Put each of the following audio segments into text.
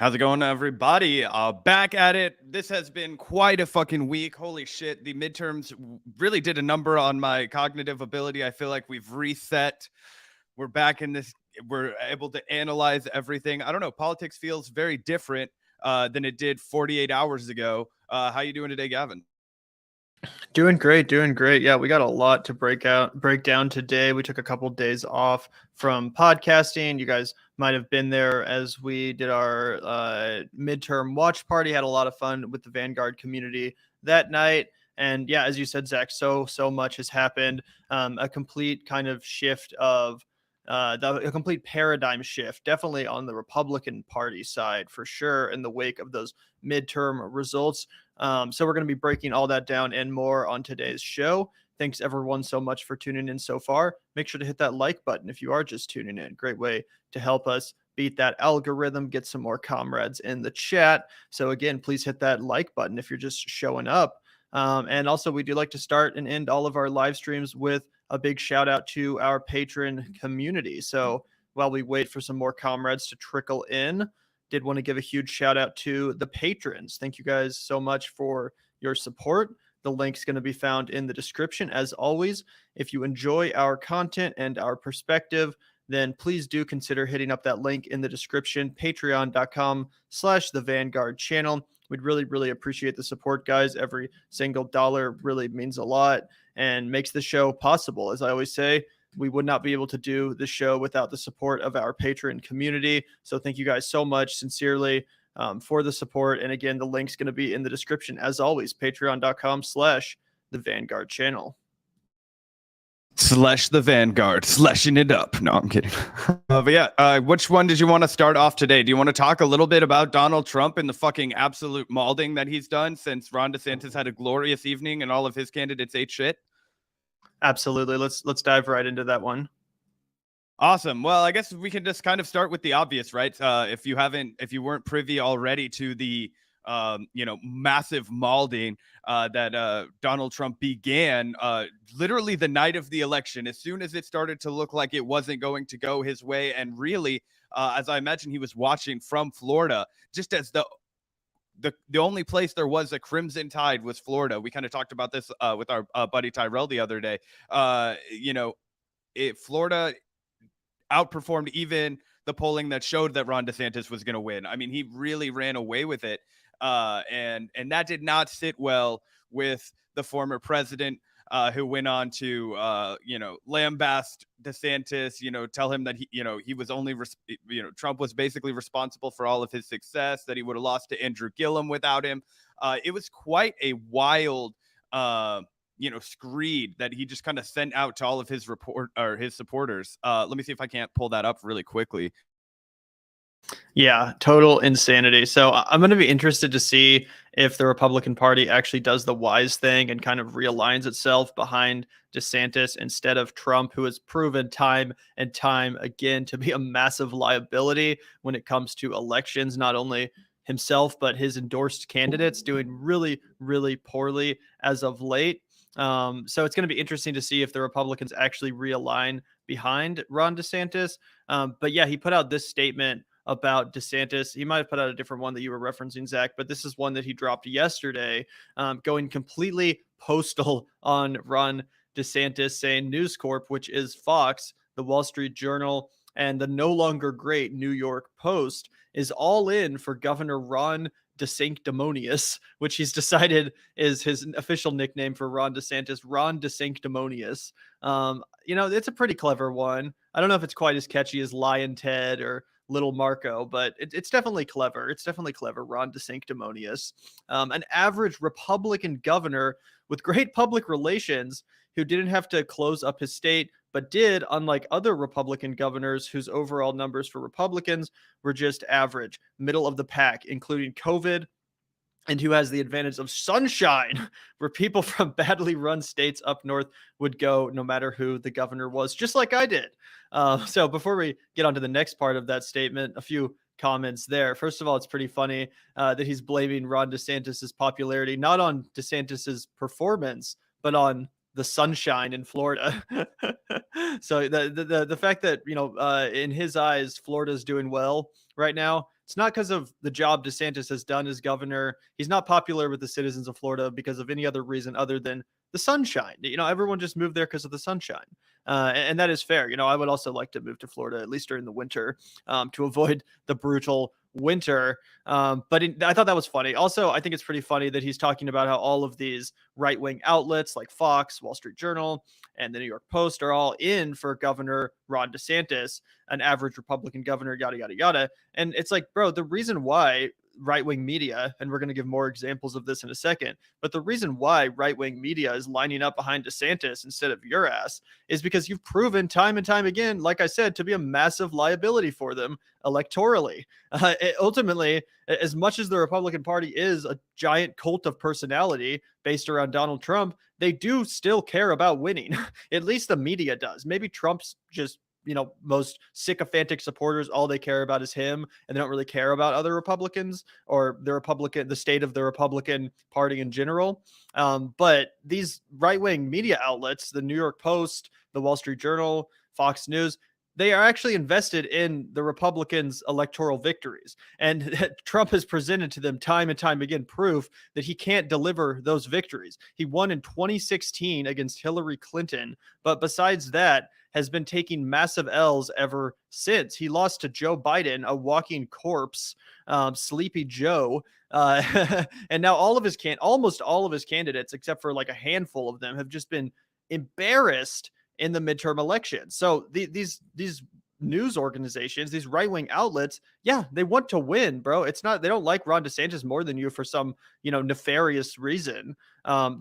How's it going, everybody? Back at it. This has been quite a fucking week. Holy shit. The midterms really did a number on my cognitive ability. I feel like we've reset. We're back in this. We're able to analyze everything. I don't know. Politics feels very different than it did 48 hours ago. How you doing today, Gavin? Doing great, doing great. Yeah, we got a lot to break down today. We took a couple days off from podcasting. You guys might have been there as we did our midterm watch party. Had a lot of fun with the Vanguard community that night. And yeah, as you said, Zach, so much has happened. A complete kind of shift of a complete paradigm shift, definitely on the Republican Party side for sure, in the wake of those midterm results. So we're going to be breaking all that down and more on today's show. Thanks everyone so much for tuning in so far. Make sure to hit that like button if you are just tuning in. Great way to help us beat that algorithm, get some more comrades in the chat. So again, please hit that like button if you're just showing up. And also, we do like to start and end all of our live streams with a big shout out to our patron community. So while we wait for some more comrades to trickle in, did want to give a huge shout out to the patrons. Thank you guys so much for your support. The link's going to be found in the description. As always, if you enjoy our content and our perspective, then please do consider hitting up that link in the description, patreon.com/the Vanguard channel. We'd really appreciate the support, guys. Every single dollar really means a lot and makes the show possible. As I always say, we would not be able to do the show without the support of our patron community. So thank you guys so much, sincerely, for the support. And again, the link's going to be in the description. As always, patreon.com/the Vanguard channel. Slash the Vanguard, slashing it up. No, I'm kidding. But yeah, which one did you want to start off today? Do you want to talk a little bit about Donald Trump and the fucking absolute mauling that he's done since Ron DeSantis had a glorious evening and all of his candidates ate shit? Absolutely. Let's dive right into that one. Awesome. Well, I guess we can just kind of start with the obvious, right? If you weren't privy already to the massive mauling that Donald Trump began literally the night of the election, as soon as it started to look like it wasn't going to go his way. And really, as I imagine he was watching from Florida, just as the only place there was a crimson tide was Florida. We kind of talked about this with our buddy Tyrell the other day. Florida outperformed even the polling that showed that Ron DeSantis was going to win. I mean, he really ran away with it. And that did not sit well with the former president, who went on to, lambast DeSantis, tell him that he was only, Trump was basically responsible for all of his success, that he would have lost to Andrew Gillum without him. It was quite a wild, screed that he just kind of sent out to all of his his supporters. Let me see if I can't pull that up really quickly. Yeah, total insanity. So I'm going to be interested to see if the Republican Party actually does the wise thing and kind of realigns itself behind DeSantis instead of Trump, who has proven time and time again to be a massive liability when it comes to elections, not only himself, but his endorsed candidates doing really poorly as of late. So it's going to be interesting to see if the Republicans actually realign behind Ron DeSantis. But yeah, he put out this statement about DeSantis. He might have put out a different one that you were referencing, Zach, but this is one that he dropped yesterday, going completely postal on Ron DeSantis, saying News Corp, which is Fox, the Wall Street Journal, and the no longer great New York Post, is all in for Governor Ron DeSanctimonious, which he's decided is his official nickname for Ron DeSantis, Ron DeSanctimonious. It's a pretty clever one. I don't know if it's quite as catchy as Lion Ted or Little Marco, but it's definitely clever. It's definitely clever. Ron DeSanctimonious, an average Republican governor with great public relations who didn't have to close up his state, but did, unlike other Republican governors whose overall numbers for Republicans were just average, middle of the pack, including COVID, and who has the advantage of sunshine, where people from badly run states up north would go no matter who the governor was, just like I did. So before we get on to the next part of that statement, a few comments there. First of all, it's pretty funny that he's blaming Ron DeSantis's popularity, not on DeSantis's performance, but on the sunshine in Florida. So the fact that, in his eyes, Florida's doing well right now It's not because of the job DeSantis has done as governor. He's not popular with the citizens of Florida because of any other reason other than the sunshine. Everyone just moved there because of the sunshine. And that is fair. I would also like to move to Florida, at least during the winter, to avoid the brutal winter. I thought that was funny. Also, I think it's pretty funny that he's talking about how all of these right-wing outlets like Fox, Wall Street Journal, and the New York Post are all in for Governor Ron DeSantis, an average Republican governor, yada, yada, yada. And it's like, bro, the reason why right-wing media, and we're going to give more examples of this in a second, but the reason why right-wing media is lining up behind DeSantis instead of your ass is because you've proven time and time again, like I said, to be a massive liability for them electorally. Ultimately, as much as the Republican Party is a giant cult of personality based around Donald Trump, they do still care about winning. At least the media does. Maybe Trump's just most sycophantic supporters, all they care about is him, and they don't really care about other Republicans or the state of the Republican Party in general. But these right-wing media outlets, the New York Post, the Wall Street Journal, Fox News, they are actually invested in the Republicans' electoral victories. And Trump has presented to them time and time again proof that he can't deliver those victories. He won in 2016 against Hillary Clinton, but besides that, has been taking massive L's ever since. He lost to Joe Biden, a walking corpse, Sleepy Joe. And now almost all of his candidates, except for like a handful of them, have just been embarrassed in the midterm election. So these news organizations, these right-wing outlets, yeah, they want to win, bro. It's not, they don't like Ron DeSantis more than you for some, nefarious reason.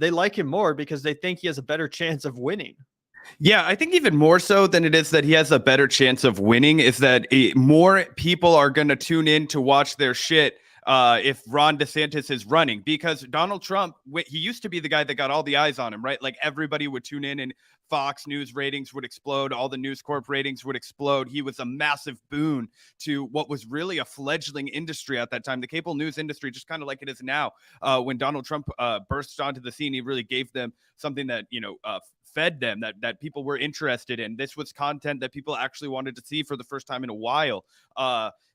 They like him more because they think he has a better chance of winning. Yeah, I think even more so than it is that he has a better chance of winning is that more people are going to tune in to watch their shit if Ron DeSantis is running, because Donald Trump, he used to be the guy that got all the eyes on him, right? Like everybody would tune in and Fox News ratings would explode. All the News Corp ratings would explode. He was a massive boon to what was really a fledgling industry at that time. The cable news industry, just kind of like it is now. When Donald Trump burst onto the scene, he really gave them something that, fed them, that people were interested in. This was content that people actually wanted to see for the first time in a while.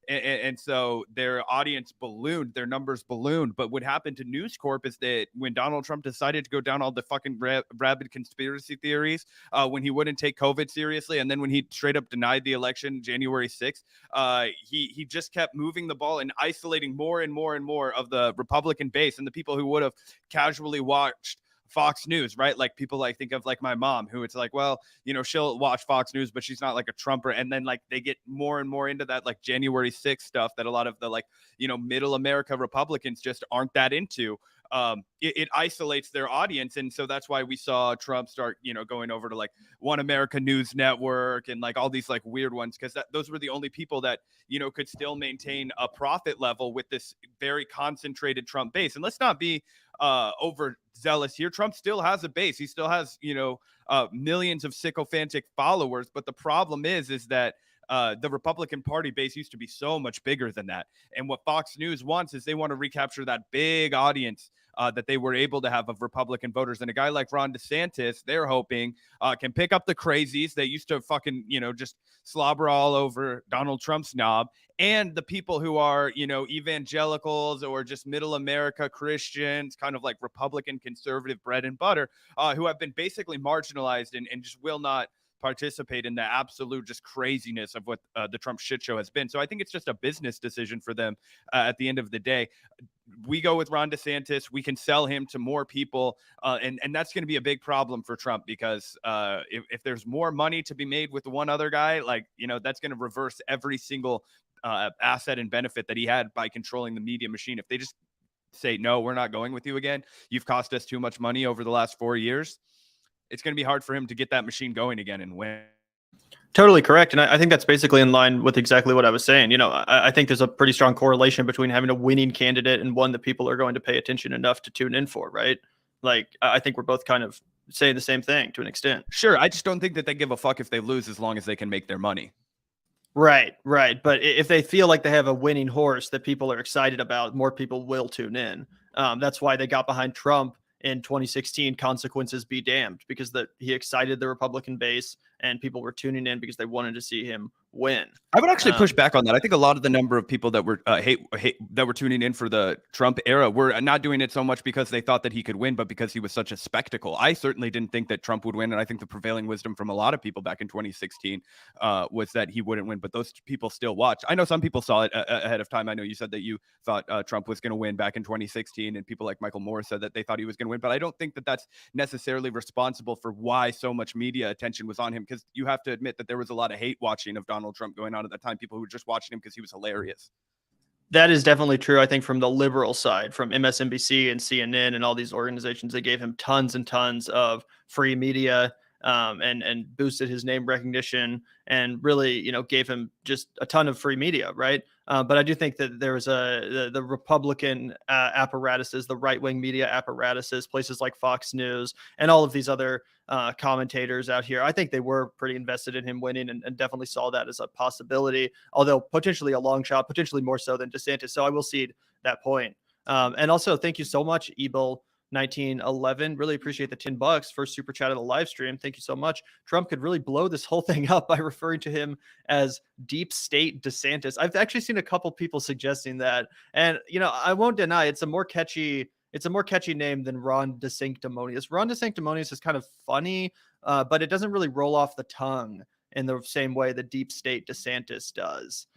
And so their audience ballooned, their numbers ballooned. But what happened to News Corp is that when Donald Trump decided to go down all the fucking rabid conspiracy theories, when he wouldn't take COVID seriously, and then when he straight up denied the election January 6th, he just kept moving the ball and isolating more and more and more of the Republican base and the people who would have casually watched Fox News, right? Like people like think of like my mom, who it's like, well, she'll watch Fox News, but she's not like a Trumper. And then like they get more and more into that like January 6th stuff that a lot of the like, middle America Republicans just aren't that into. It isolates their audience. And so that's why we saw Trump start, going over to like One America News Network and like all these like weird ones, because those were the only people that, could still maintain a profit level with this very concentrated Trump base. And let's not be overzealous here. Trump still has a base. He still has, millions of sycophantic followers. But the problem is that the Republican Party base used to be so much bigger than that. And what Fox News wants is they want to recapture that big audience that they were able to have of Republican voters. And a guy like Ron DeSantis, they're hoping can pick up the crazies that used to fucking, just slobber all over Donald Trump's knob, and the people who are, evangelicals or just middle America Christians, kind of like Republican conservative bread and butter, who have been basically marginalized and just will not participate in the absolute just craziness of what the Trump shit show has been. So I think it's just a business decision for them at the end of the day. We go with Ron DeSantis. We can sell him to more people. And that's going to be a big problem for Trump, because if there's more money to be made with one other guy, like, that's going to reverse every single asset and benefit that he had by controlling the media machine. If they just say, no, we're not going with you again, you've cost us too much money over the last 4 years, it's going to be hard for him to get that machine going again and win. Totally correct. And I think that's basically in line with exactly what I was saying. I think there's a pretty strong correlation between having a winning candidate and one that people are going to pay attention enough to tune in for, right? Like, I think we're both kind of saying the same thing to an extent. Sure. I just don't think that they give a fuck if they lose, as long as they can make their money. Right. But if they feel like they have a winning horse that people are excited about, more people will tune in. That's why they got behind Trump in 2016, consequences be damned, because he excited the Republican base and people were tuning in because they wanted to see him win. I would actually push back on that. I think a lot of the number of people that were that were tuning in for the Trump era were not doing it so much because they thought that he could win, but because he was such a spectacle. I certainly didn't think that Trump would win, and I think the prevailing wisdom from a lot of people back in 2016 was that he wouldn't win. But those people still watched. I know some people saw it ahead of time. I know you said that you thought Trump was going to win back in 2016, and people like Michael Moore said that they thought he was going to win. But I don't think that that's necessarily responsible for why so much media attention was on him, because you have to admit that there was a lot of hate watching of Donald Trump going on at that time. People who were just watching him because he was hilarious. That is definitely true. I think from the liberal side, from MSNBC and CNN and all these organizations, they gave him tons and tons of free media, and boosted his name recognition, and really, gave him just a ton of free media, right? But I do think that there was the Republican apparatuses, the right-wing media apparatuses, places like Fox News and all of these other commentators out here. I think they were pretty invested in him winning, and definitely saw that as a possibility, although potentially a long shot, potentially more so than DeSantis. So I will cede that point. And also, thank you so much, Ebel 1911. Really appreciate the $10 for super chat of the live stream. Thank you so much. Trump could really blow this whole thing up by referring to him as deep state DeSantis. I've actually seen a couple people suggesting that, and I won't deny it's a more catchy name than Ron DeSanctimonious. Ron DeSanctimonious is kind of funny, but it doesn't really roll off the tongue in the same way the deep state DeSantis does.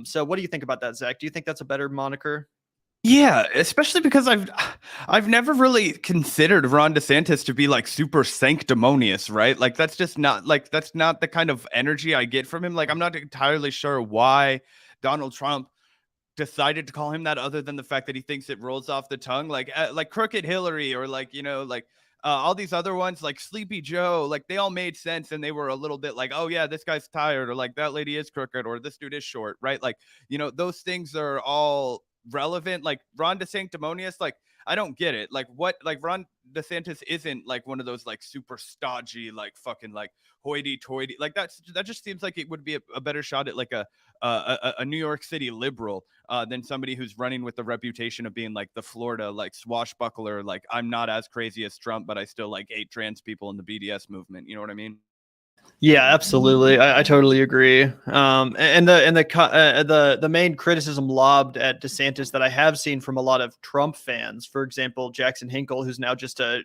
So what do you think about that, Zach? Do you think that's a better moniker? Yeah, especially because I've never really considered Ron DeSantis to be like super sanctimonious, right? Like that's not the kind of energy I get from him. Like I'm not entirely sure why Donald Trump decided to call him that, other than the fact that he thinks it rolls off the tongue, like Crooked Hillary, or all these other ones like Sleepy Joe. Like they all made sense, and they were a little bit like, oh yeah, this guy's tired, or like that lady is crooked, or this dude is short, right? Like those things are all relevant. Like Ron DeSanctimonious, like I don't get it. Like what? Like Ron DeSantis isn't like one of those like super stodgy, like fucking like hoity-toity. Like that just seems like it would be a better shot at like a New York City liberal than somebody who's running with the reputation of being like the Florida like swashbuckler. Like I'm not as crazy as Trump, but I still like hate trans people in the BDS movement. You know what I mean? Yeah, absolutely. I totally agree. And the main criticism lobbed at DeSantis that I have seen from a lot of Trump fans, for example, Jackson Hinkle, who's now just a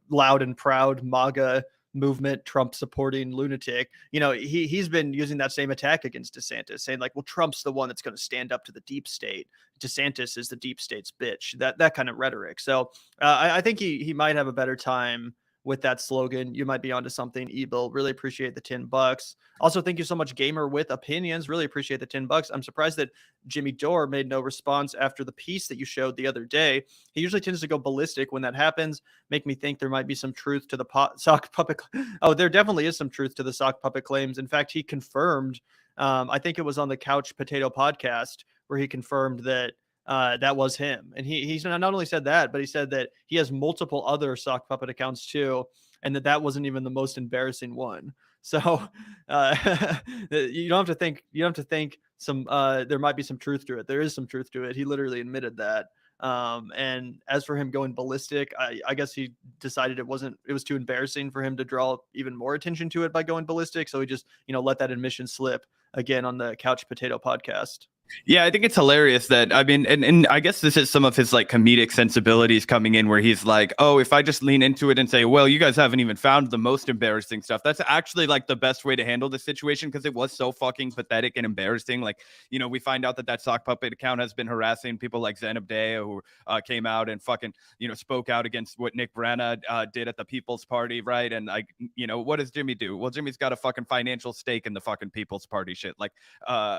loud and proud MAGA movement Trump supporting lunatic. He's been using that same attack against DeSantis, saying like, well, Trump's the one that's going to stand up to the deep state. DeSantis is the deep state's bitch. That kind of rhetoric. So I think he might have a better time with that slogan. You might be onto something, Ebel. Really appreciate the $10. Also, thank you so much, Gamer with Opinions. Really appreciate the $10. I'm surprised that Jimmy Dore made no response after the piece that you showed the other day. He usually tends to go ballistic when that happens. Make me think there might be some truth to the sock puppet. Oh, there definitely is some truth to the sock puppet claims. In fact, he confirmed, I think it was on the Couch Potato podcast, where he confirmed that that was him. And he's not only said that, but he said that he has multiple other sock puppet accounts too, and that wasn't even the most embarrassing one. So you don't have to think some there might be some truth to it. There is some truth to it. He literally admitted that. And as for him going ballistic, I guess he decided it was too embarrassing for him to draw even more attention to it by going ballistic. So he just, let that admission slip again on the Couch Potato podcast. Yeah, I think it's hilarious that, I mean, and I guess this is some of his like comedic sensibilities coming in, where he's like, oh, if I just lean into it and say, well, you guys haven't even found the most embarrassing stuff, that's actually like the best way to handle the situation, because it was so fucking pathetic and embarrassing. Like, we find out that sock puppet account has been harassing people like Zenobdea, who came out and fucking, spoke out against what Nick Branagh did at the People's Party, right? And like, what does Jimmy do? Well, Jimmy's got a fucking financial stake in the fucking People's Party shit. Like,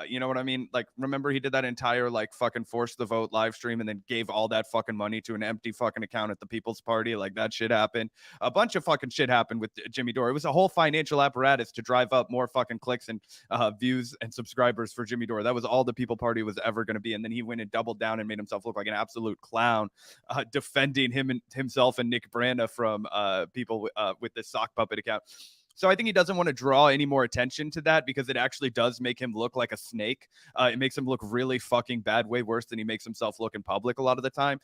you know what I mean? Like, remember he did that entire like fucking force the vote live stream and then gave all that fucking money to an empty fucking account at the People's Party? Like that shit happened. A bunch of fucking shit happened with Jimmy Dore. It was a whole financial apparatus to drive up more fucking clicks and views and subscribers for Jimmy Dore. That was all the People Party was ever going to be. And then he went and doubled down and made himself look like an absolute clown, defending himself and Nick Branagh from people with this sock puppet account. So I think he doesn't want to draw any more attention to that because it actually does make him look like a snake. It makes him look really fucking bad, way worse than he makes himself look in public a lot of the time.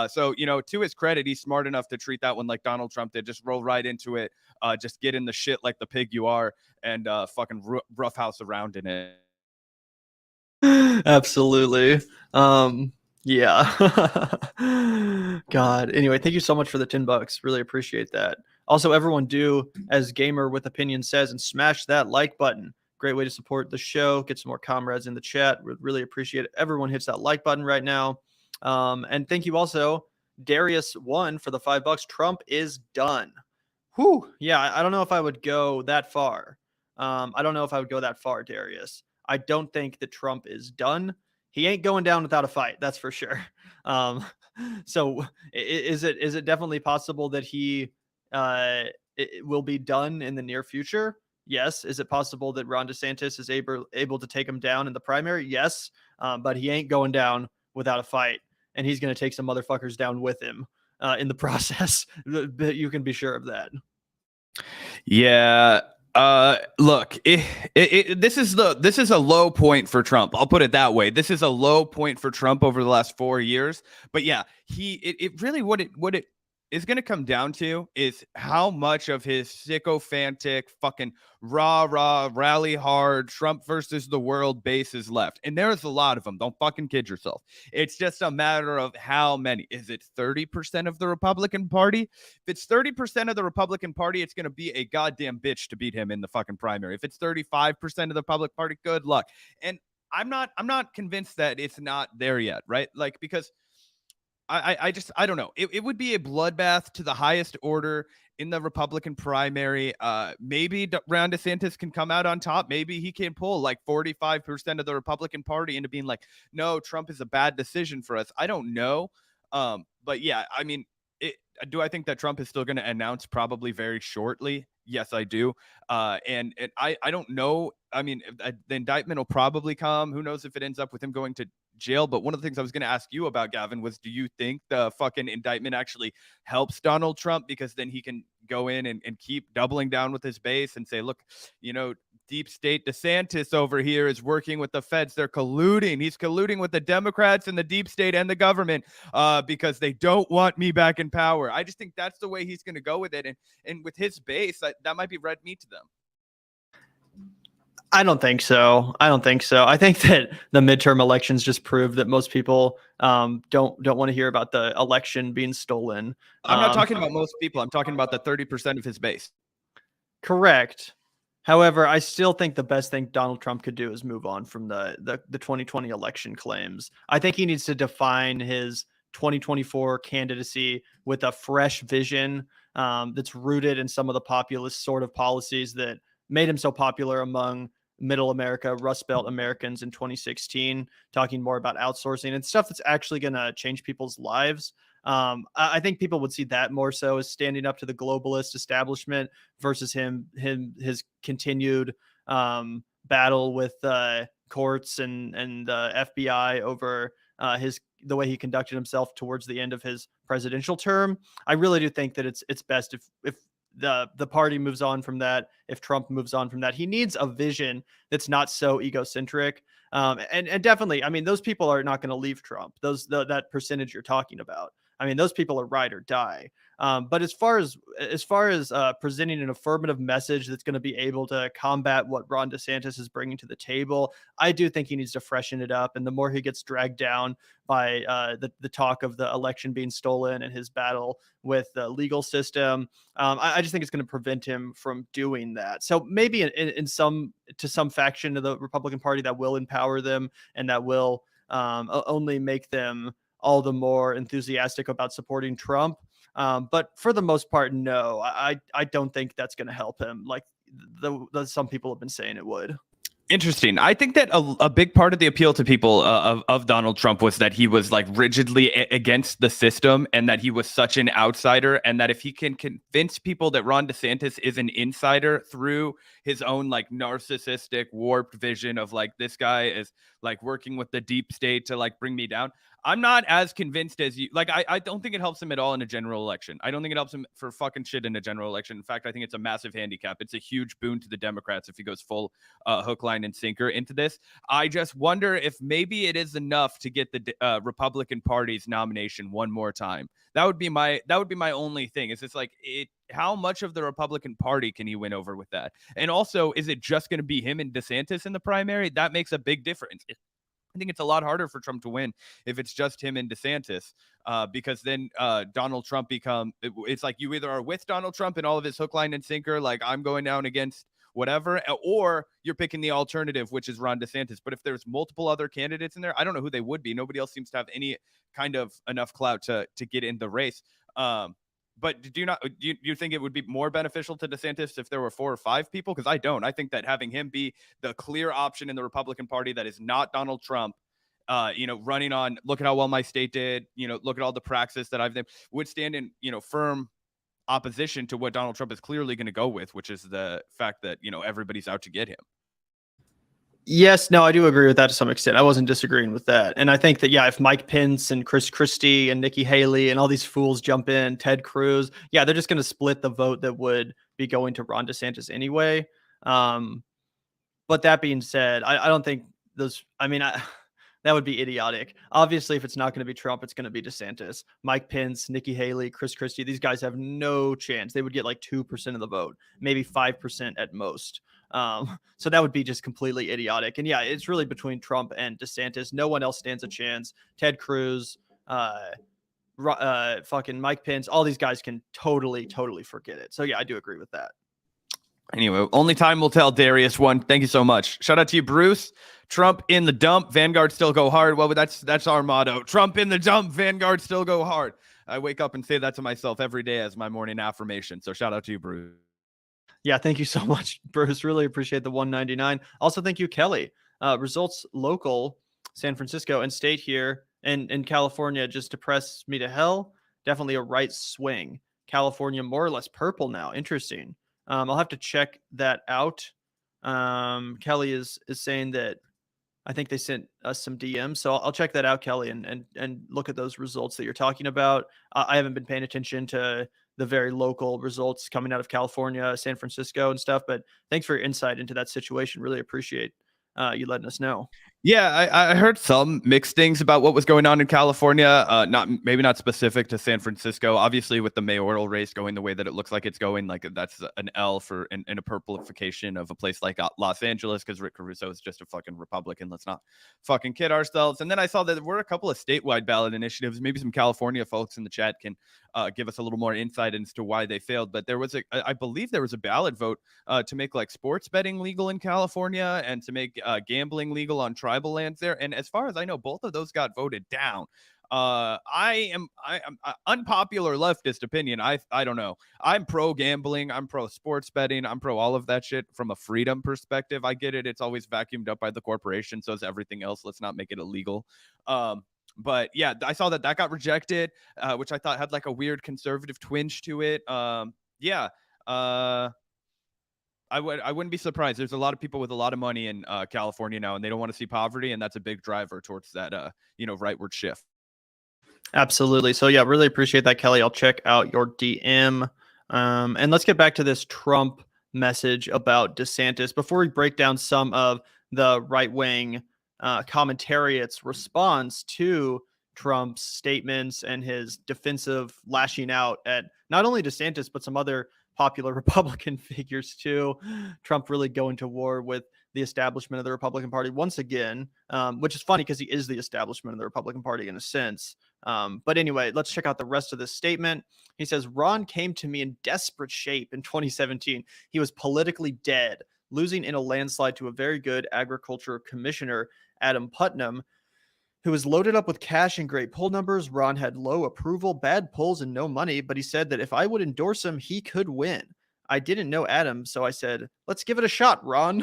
So, to his credit, he's smart enough to treat that one like Donald Trump did. Just roll right into it. Just get in the shit like the pig you are and fucking roughhouse around in it. Absolutely. Yeah. God. Anyway, thank you so much for the $10. Really appreciate that. Also, everyone do as Gamer with Opinion says and smash that like button. Great way to support the show. Get some more comrades in the chat. Would really appreciate it. Everyone hits that like button right now. And thank you also, Darius1 for the $5. Trump is done. Whew. Yeah, I don't know if I would go that far. I don't know if I would go that far, Darius. I don't think that Trump is done. He ain't going down without a fight. That's for sure. So is it definitely possible that he it will be done in the near future? Yes. Is it possible that Ron DeSantis is able to take him down in the primary? Yes. But he ain't going down without a fight, and he's going to take some motherfuckers down with him in the process. You can be sure of that. Yeah. Look, this is a low point for Trump. I'll put it that way. This is a low point for Trump over the last 4 years. But yeah, it really what it is going to come down to is how much of his sycophantic fucking rah rally hard Trump versus the world base is left. And there's a lot of them. Don't fucking kid yourself. It's just a matter of how many. Is it 30% of the Republican Party? If it's 30% of the Republican Party, it's going to be a goddamn bitch to beat him in the fucking primary. If it's 35% of the Republican Party, good luck. And I'm not convinced that it's not there yet, right? Like, because I don't know. It would be a bloodbath to the highest order in the Republican primary. Maybe Ron DeSantis can come out on top. Maybe he can pull like 45% of the Republican Party into being like, no, Trump is a bad decision for us. I don't know. But yeah, I mean, do I think that Trump is still going to announce probably very shortly? Yes, I do. And I don't know. I mean, the indictment will probably come. Who knows if it ends up with him going to jail? But one of the things I was going to ask you about, Gavin, was do you think the fucking indictment actually helps Donald Trump? Because then he can go in and keep doubling down with his base and say, look, deep state DeSantis over here is working with the feds. They're colluding. He's colluding with the Democrats and the deep state and the government because they don't want me back in power. I just think that's the way he's going to go with it. And with his base, that might be red meat to them. I don't think so. I think that the midterm elections just proved that most people don't want to hear about the election being stolen. I'm not talking about most people. I'm talking about the 30% of his base. Correct. However, I still think the best thing Donald Trump could do is move on from the 2020 election claims. I think he needs to define his 2024 candidacy with a fresh vision that's rooted in some of the populist sort of policies that made him so popular among middle America, Rust Belt Americans in 2016, talking more about outsourcing and stuff that's actually going to change people's lives. I think people would see that more so as standing up to the globalist establishment versus his continued battle with courts and the FBI over the way he conducted himself towards the end of his presidential term. I really do think that it's best if the party moves on from that, if Trump moves on from that. He needs a vision that's not so egocentric. And definitely, I mean, those people are not going to leave Trump. That percentage you're talking about. I mean, those people are ride or die. But as far as presenting an affirmative message that's going to be able to combat what Ron DeSantis is bringing to the table, I do think he needs to freshen it up. And the more he gets dragged down by the talk of the election being stolen and his battle with the legal system, I just think it's going to prevent him from doing that. So maybe to some faction of the Republican Party that will empower them and that will only make them all the more enthusiastic about supporting Trump. But for the most part, no, I don't think that's going to help him like some people have been saying it would. Interesting. I think that a big part of the appeal to people of Donald Trump was that he was like rigidly against the system and that he was such an outsider, and that if he can convince people that Ron DeSantis is an insider through his own like narcissistic warped vision of like this guy is like working with the deep state to like bring me down, I'm not as convinced as you. Like, I don't think it helps him at all in a general election. I don't think it helps him for fucking shit in a general election. In fact, I think it's a massive handicap. It's a huge boon to the Democrats if he goes full hook, line, and sinker into this. I just wonder if maybe it is enough to get the Republican Party's nomination one more time. That would be my only thing. Is it's like how much of the Republican Party can he win over with that? And also, is it just going to be him and DeSantis in the primary? That makes a big difference. I think it's a lot harder for Trump to win if it's just him and DeSantis, because then Donald Trump it's like you either are with Donald Trump and all of his hook, line, and sinker, like I'm going down against whatever, or you're picking the alternative, which is Ron DeSantis. But if there's multiple other candidates in there, I don't know who they would be. Nobody else seems to have any kind of enough clout to get in the race. But do you think it would be more beneficial to DeSantis if there were 4 or 5 people? Because I don't. I think that having him be the clear option in the Republican Party that is not Donald Trump, running on, look at how well my state did, look at all the praxis that I've done, would stand in, firm opposition to what Donald Trump is clearly going to go with, which is the fact that, everybody's out to get him. Yes, no, I do agree with that to some extent. I wasn't disagreeing with that. And I think that, yeah, if Mike Pence and Chris Christie and Nikki Haley and all these fools jump in, Ted Cruz, yeah, they're just going to split the vote that would be going to Ron DeSantis anyway. But that being said, I don't think that would be idiotic. Obviously, if it's not going to be Trump, it's going to be DeSantis. Mike Pence, Nikki Haley, Chris Christie, these guys have no chance. They would get like 2% of the vote, maybe 5% at most. So that would be just completely idiotic. And yeah, it's really between Trump and DeSantis. No one else stands a chance. Ted Cruz, fucking Mike Pence, all these guys can totally forget it. So yeah, I do agree with that. Anyway, only time will tell. Darius one, thank you so much. Shout out to you, Bruce. Trump in the dump, Vanguard still go hard. Well, that's our motto. Trump in the dump, Vanguard still go hard. I wake up and say that to myself every day as my morning affirmation. So shout out to you, Bruce. Yeah, thank you so much, Bruce. Really appreciate the 199. Also, thank you, Kelly. Results local, San Francisco, and state here in California just depressed me to hell. Definitely a right swing. California more or less purple now. Interesting. I'll have to check that out. Kelly is saying that I think they sent us some DMs, so I'll check that out, Kelly, and look at those results that you're talking about. I haven't been paying attention to the very local results coming out of California, San Francisco, and stuff. But thanks for your insight into that situation. Really appreciate you letting us know. Yeah, I heard some mixed things about what was going on in California. Maybe not specific to San Francisco. Obviously, with the mayoral race going the way that it looks like it's going, like that's an L for in a purplification of a place like Los Angeles, because Rick Caruso is just a fucking Republican. Let's not fucking kid ourselves. And then I saw that there were a couple of statewide ballot initiatives. Maybe some California folks in the chat can give us a little more insight as to why they failed. But there was I believe there was a ballot vote to make like sports betting legal in California and to make gambling legal on tribal lands there. And as far as I know, both of those got voted down. I am unpopular leftist opinion. I don't know. I'm pro gambling. I'm pro sports betting. I'm pro all of that shit from a freedom perspective. I get it. It's always vacuumed up by the corporation. So is everything else. Let's not make it illegal. But yeah, I saw that got rejected, which I thought had like a weird conservative twinge to it. I wouldn't be surprised. There's a lot of people with a lot of money in California now, and they don't want to see poverty, and that's a big driver towards that rightward shift. Absolutely. So yeah, really appreciate that, Kelly. I'll check out your DM. And let's get back to this Trump message about DeSantis before we break down some of the right-wing commentariat's response to Trump's statements and his defensive lashing out at not only DeSantis, but some other popular Republican figures too. Trump really going to war with the establishment of the Republican Party once again, which is funny because he is the establishment of the Republican Party in a sense. But anyway, let's check out the rest of this statement. He says, Ron came to me in desperate shape in 2017. He was politically dead, losing in a landslide to a very good agriculture commissioner, Adam Putnam, who was loaded up with cash and great poll numbers. Ron had low approval, bad polls, and no money, but he said that if I would endorse him, he could win. I didn't know Adam, so I said, let's give it a shot, Ron.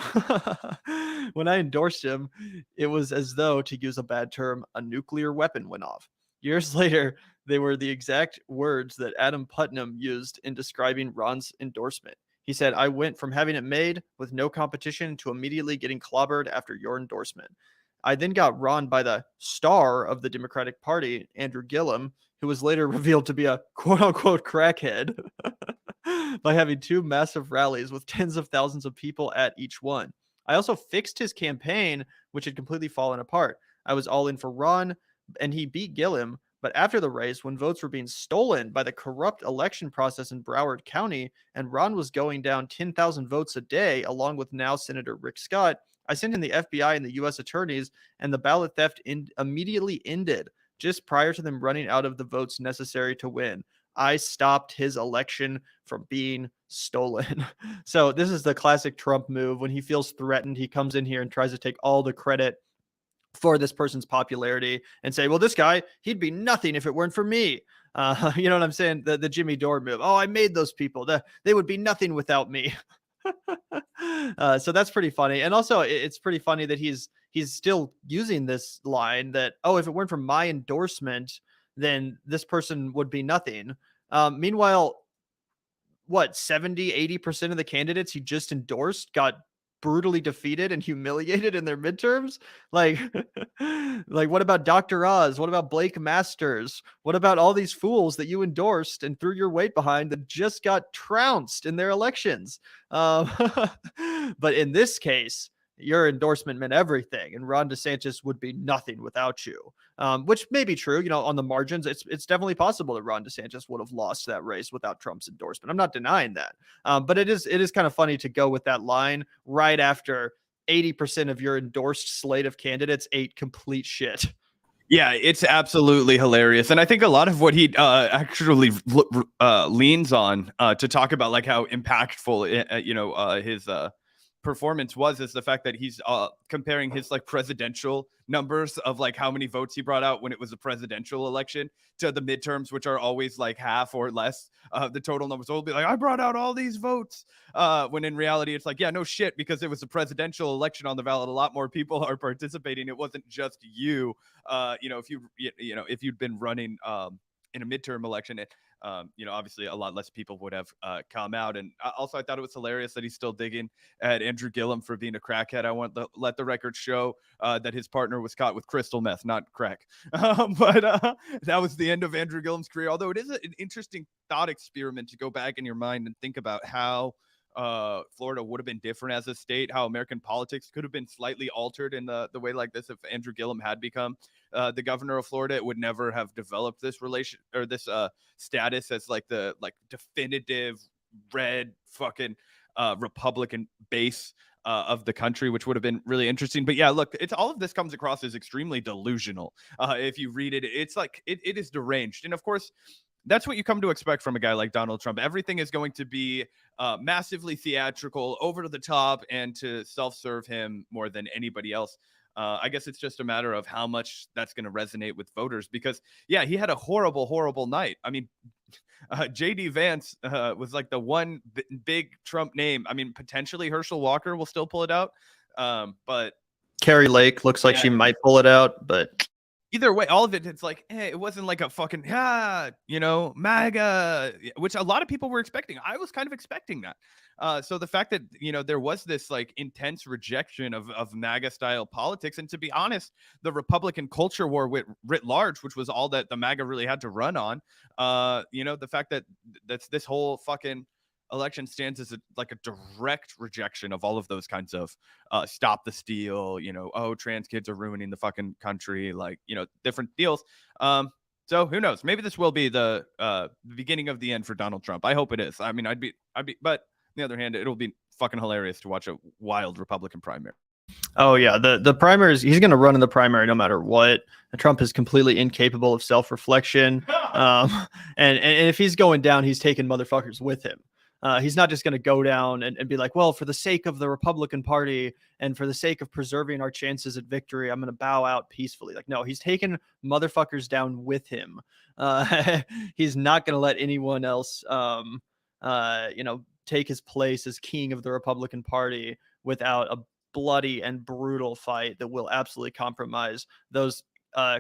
When I endorsed him, it was as though, to use a bad term, a nuclear weapon went off. Years later, they were the exact words that Adam Putnam used in describing Ron's endorsement. He said, I went from having it made with no competition to immediately getting clobbered after your endorsement. I then got run by the star of the Democratic Party, Andrew Gillum, who was later revealed to be a quote unquote crackhead by having 2 massive rallies with tens of thousands of people at each one. I also fixed his campaign, which had completely fallen apart. I was all in for Ron, and he beat Gillum. But after the race, when votes were being stolen by the corrupt election process in Broward County, and Ron was going down 10,000 votes a day, along with now Senator Rick Scott, I sent in the FBI and the U.S. attorneys, and the ballot theft immediately ended just prior to them running out of the votes necessary to win. I stopped his election from being stolen. So this is the classic Trump move. When he feels threatened, he comes in here and tries to take all the credit for this person's popularity and say, well, this guy, he'd be nothing if it weren't for me. You know what I'm saying? The Jimmy Dore move. Oh, I made those people. They would be nothing without me. So that's pretty funny. And also it's pretty funny that he's still using this line that, oh, if it weren't for my endorsement, then this person would be nothing. Meanwhile, what, 70-80% of the candidates he just endorsed got brutally defeated and humiliated in their midterms. Like like, what about Dr. Oz? What about Blake Masters? What about all these fools that you endorsed and threw your weight behind that just got trounced in their elections? But in this case, your endorsement meant everything, and Ron DeSantis would be nothing without you. Which may be true. You know, on the margins, it's definitely possible that Ron DeSantis would have lost that race without Trump's endorsement. I'm not denying that. But it is kind of funny to go with that line right after 80% of your endorsed slate of candidates ate complete shit. Yeah, it's absolutely hilarious. And I think a lot of what he actually leans on to talk about like how impactful, his performance was is the fact that he's comparing his like presidential numbers of like how many votes he brought out when it was a presidential election to the midterms, which are always like half or less the total numbers. So it'll be like, I brought out all these votes, when in reality it's like, yeah, no shit, because it was a presidential election on the ballot. A lot more people are participating. It wasn't just you. If you'd been running in a midterm election, obviously a lot less people would have come out. And also, I thought it was hilarious that he's still digging at Andrew Gillum for being a crackhead. I want to let the record show that his partner was caught with crystal meth, not crack. But that was the end of Andrew Gillum's career. Although it is an interesting thought experiment to go back in your mind and think about how Florida would have been different as a state, how American politics could have been slightly altered in the way like this if Andrew Gillum had become the governor of Florida. It would never have developed this relation or this status as like the definitive red fucking Republican base of the country, which would have been really interesting. But yeah, look, it's all of this comes across as extremely delusional. If you read it, it's like it is deranged. And of course, that's what you come to expect from a guy like Donald Trump. Everything is going to be massively theatrical, over to the top, and to self-serve him more than anybody else. I guess it's just a matter of how much that's going to resonate with voters because, yeah, he had a horrible, horrible night. I mean, J.D. Vance was like the one big Trump name. I mean, potentially Herschel Walker will still pull it out. But Carrie Lake looks like she might pull it out, but either way, all of it, it's like, hey, it wasn't like a fucking, MAGA, which a lot of people were expecting. I was kind of expecting that. So the fact that, there was this like intense rejection of MAGA style politics. And to be honest, the Republican culture war writ large, which was all that the MAGA really had to run on, the fact that this whole fucking election stands as like a direct rejection of all of those kinds of stop the steal, trans kids are ruining the fucking country, like, different deals. So who knows? Maybe this will be the beginning of the end for Donald Trump. I hope it is. I mean, I'd be, but on the other hand, it'll be fucking hilarious to watch a wild Republican primary. Oh yeah, the primaries, he's going to run in the primary no matter what. Trump is completely incapable of self-reflection. And if he's going down, he's taking motherfuckers with him. He's not just going to go down and be like, well, for the sake of the Republican Party and for the sake of preserving our chances at victory, I'm going to bow out peacefully. Like, no, he's taking motherfuckers down with him. He's not going to let anyone else, take his place as king of the Republican Party without a bloody and brutal fight that will absolutely compromise those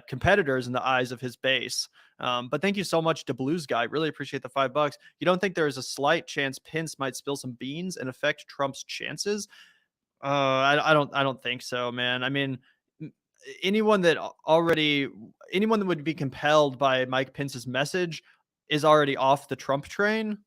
competitors in the eyes of his base. But thank you so much to Blues Guy. Really appreciate the $5. You don't think there is a slight chance Pence might spill some beans and affect Trump's chances? I don't think so, man. I mean, anyone that would be compelled by Mike Pence's message is already off the Trump train.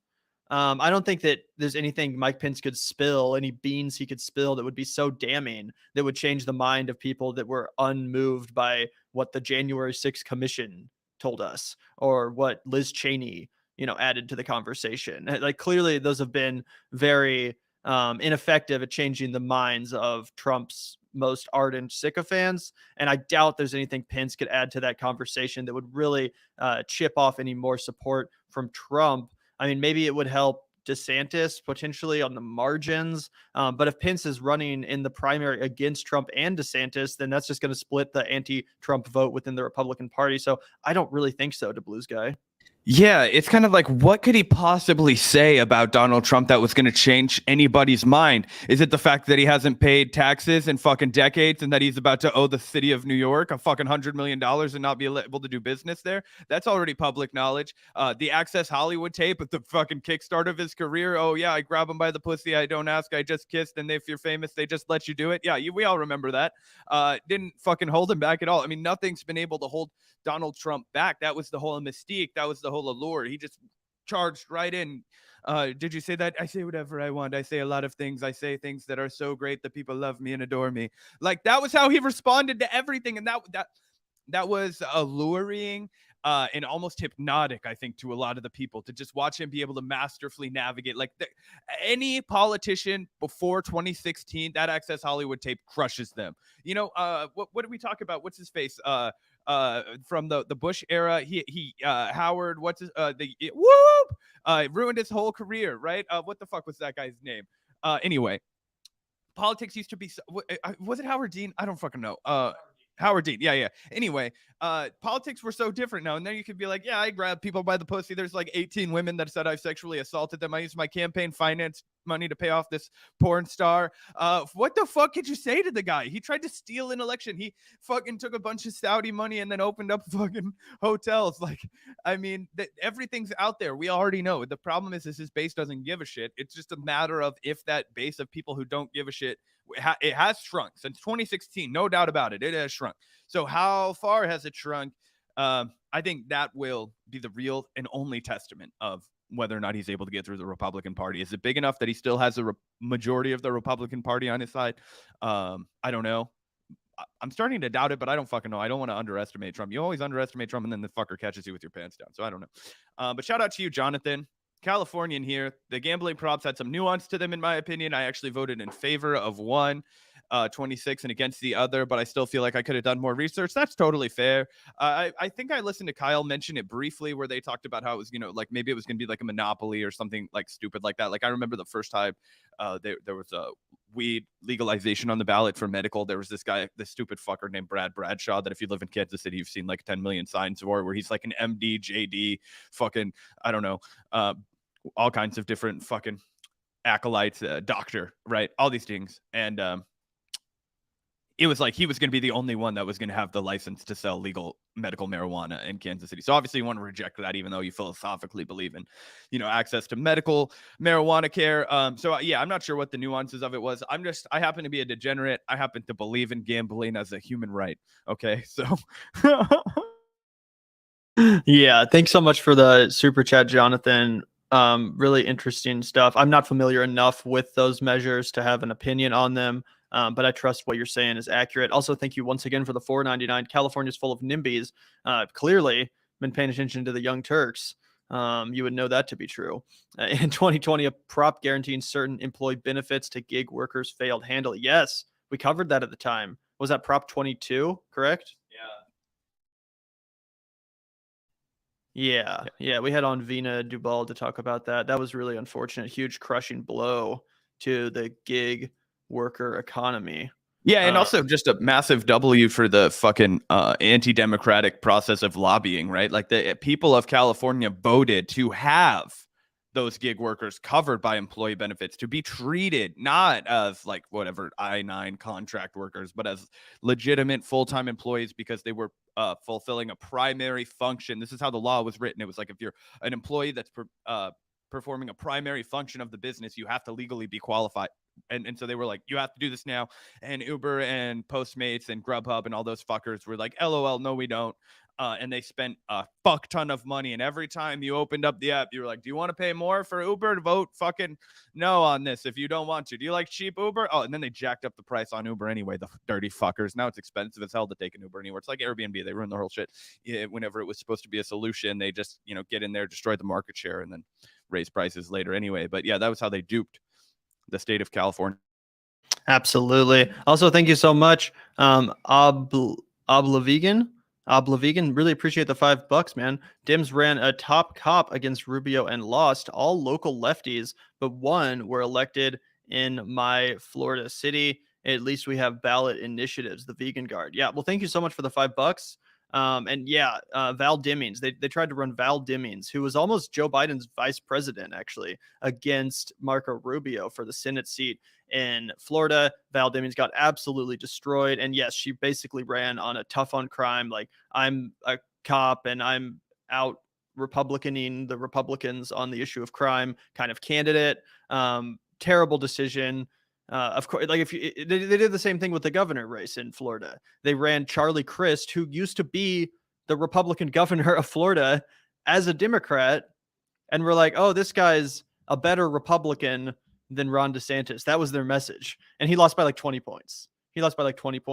I don't think that there's anything Mike Pence could spill, any beans he could spill that would be so damning that would change the mind of people that were unmoved by what the January 6th commission told us or what Liz Cheney, added to the conversation. Like clearly those have been very ineffective at changing the minds of Trump's most ardent sycophants. And I doubt there's anything Pence could add to that conversation that would really chip off any more support from Trump. I mean, maybe it would help DeSantis potentially on the margins. But if Pence is running in the primary against Trump and DeSantis, then that's just going to split the anti-Trump vote within the Republican Party. So I don't really think so, to Blues Guy. Yeah, it's kind of like, what could he possibly say about Donald Trump that was going to change anybody's mind? Is it the fact that he hasn't paid taxes in fucking decades and that he's about to owe the city of New York a fucking $100 million and not be able to do business there? That's already public knowledge. The Access Hollywood tape at the fucking kickstart of his career. Oh, yeah, I grab him by the pussy. I don't ask. I just kissed. And if you're famous, they just let you do it. Yeah, we all remember that. Didn't fucking hold him back at all. I mean, nothing's been able to hold Donald Trump back. That was the whole mystique. That was the whole allure. He just charged right in. Did you say that? I say whatever I want. I say a lot of things. I say things that are so great that people love me and adore me. Like, that was how he responded to everything. And that was alluring and almost hypnotic, I think, to a lot of the people, to just watch him be able to masterfully navigate. Like any politician before 2016, that Access Hollywood tape crushes them. What did we talk about? What's his face? From the Bush era, he Howard, ruined his whole career, right? What the fuck was that guy's name? Anyway, politics used to be was it Howard Dean? I don't fucking know. Howard Dean. Yeah. Anyway, politics were so different now. And then you could be like, yeah, I grabbed people by the pussy. There's like 18 women that said I've sexually assaulted them. I used my campaign finance money to pay off this porn star. What the fuck could you say to the guy? He tried to steal an election. He fucking took a bunch of Saudi money and then opened up fucking hotels. Like, I mean, everything's out there. We already know. The problem is his base doesn't give a shit. It's just a matter of if that base of people who don't give a shit, it has shrunk since 2016, no doubt about it. It has shrunk. So how far has it shrunk? I think that will be the real and only testament of whether or not he's able to get through the Republican Party. Is it big enough that he still has a majority of the Republican Party on his side? I don't know. I'm starting to doubt it, but I don't fucking know. I don't want to underestimate Trump. You always underestimate Trump, and then the fucker catches you with your pants down. So I don't know. But shout out to you, Jonathan. Californian here. The gambling props had some nuance to them, in my opinion. I actually voted in favor of one, 26, and against the other, but I still feel like I could have done more research. That's totally fair. I think I listened to Kyle mention it briefly where they talked about how it was, like maybe it was going to be like a monopoly or something like stupid like that. Like I remember the first time there was a weed legalization on the ballot for medical. There was this stupid fucker named Brad Bradshaw that if you live in Kansas City, you've seen like 10 million signs for, where he's like an MD, JD, fucking, I don't know, all kinds of different fucking acolytes, doctor, right? All these things. And it was like he was going to be the only one that was going to have the license to sell legal medical marijuana in Kansas City. So obviously you want to reject that, even though you philosophically believe in, access to medical marijuana care. Yeah, I'm not sure what the nuances of it was. I happen to be a degenerate. I happen to believe in gambling as a human right. Okay. So yeah. Thanks so much for the super chat, Jonathan. Really interesting stuff. I'm not familiar enough with those measures to have an opinion on them. But I trust what you're saying is accurate. Also, thank you once again for the $4.99. California's full of NIMBYs. Clearly been paying attention to the Young Turks. You would know that to be true. In 2020, a prop guaranteeing certain employee benefits to gig workers failed handily. Yes, we covered that at the time. Was that Prop 22, correct? Yeah. We had on Vina Dubal to talk about that. That was really unfortunate. Huge crushing blow to the gig worker economy. Yeah, and also just a massive W for the fucking anti-democratic process of lobbying, right? Like the people of California voted to have those gig workers covered by employee benefits, to be treated not as like whatever I-9 contract workers, but as legitimate full-time employees because they were fulfilling a primary function. This is how the law was written. It was like if you're an employee that's performing a primary function of the business, you have to legally be qualified and so they were like, you have to do this now. And Uber and Postmates and Grubhub and all those fuckers were like, LOL, no, we don't. And they spent a fuck ton of money. And every time you opened up the app, you were like, do you want to pay more for Uber? To vote fucking no on this if you don't want to. Do you like cheap Uber? Oh, and then they jacked up the price on Uber anyway, the dirty fuckers. Now it's expensive as hell to take an Uber anywhere. It's like Airbnb. They ruined the whole shit. Whenever it was supposed to be a solution, they just, get in there, destroy the market share, and then raise prices later anyway. But yeah, that was how they duped the state of California. Absolutely. Also, thank you so much, Oblavegan. Really appreciate the $5, man. Dims ran a top cop against Rubio and lost. All local lefties, but one were elected in my Florida city. At least we have ballot initiatives, the Vegan Guard. Yeah, well, thank you so much for the $5. And yeah, Val Demings, they tried to run Val Demings, who was almost Joe Biden's vice president, actually, against Marco Rubio for the Senate seat in Florida. Val Demings got absolutely destroyed. And yes, she basically ran on a tough on crime. Like, I'm a cop and I'm out Republicaning the Republicans on the issue of crime kind of candidate. Terrible decision. Of course, like they did the same thing with the governor race in Florida. They ran Charlie Crist, who used to be the Republican governor of Florida, as a Democrat, and we're like, oh, this guy's a better Republican than Ron DeSantis. That was their message, and he lost by like 20 points.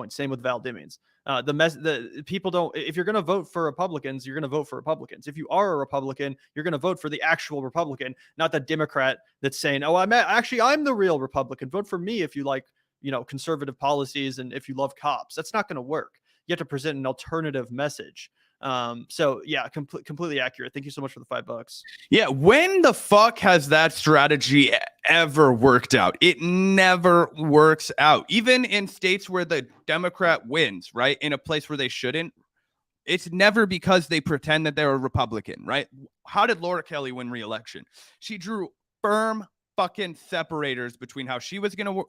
Same with Val Demings. The people don't. If you're going to vote for Republicans, you're going to vote for Republicans. If you are a Republican, you're going to vote for the actual Republican, not the Democrat that's saying, "Oh, I'm the real Republican. Vote for me if you like, conservative policies and if you love cops." That's not going to work. You have to present an alternative message. So yeah, completely accurate. Thank you so much for the $5. Yeah, when the fuck has that strategy ever worked out? It never works out. Even in states where the Democrat wins, right? In a place where they shouldn't, it's never because they pretend that they're a Republican, right? How did Laura Kelly win re-election? She drew firm fucking separators between how she was going to,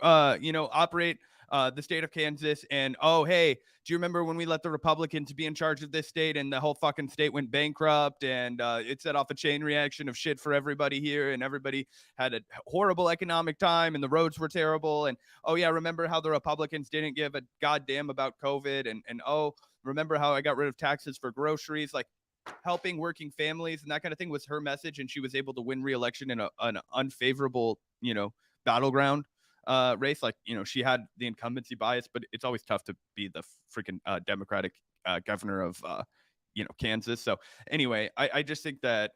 operate the state of Kansas and, oh, hey, do you remember when we let the Republicans be in charge of this state and the whole fucking state went bankrupt and it set off a chain reaction of shit for everybody here and everybody had a horrible economic time and the roads were terrible. And, oh, yeah, remember how the Republicans didn't give a goddamn about COVID and oh, remember how I got rid of taxes for groceries, like helping working families and that kind of thing was her message. And she was able to win re-election in an unfavorable, battleground race. Like, she had the incumbency bias, but it's always tough to be the freaking Democratic governor of, Kansas. So anyway, I just think that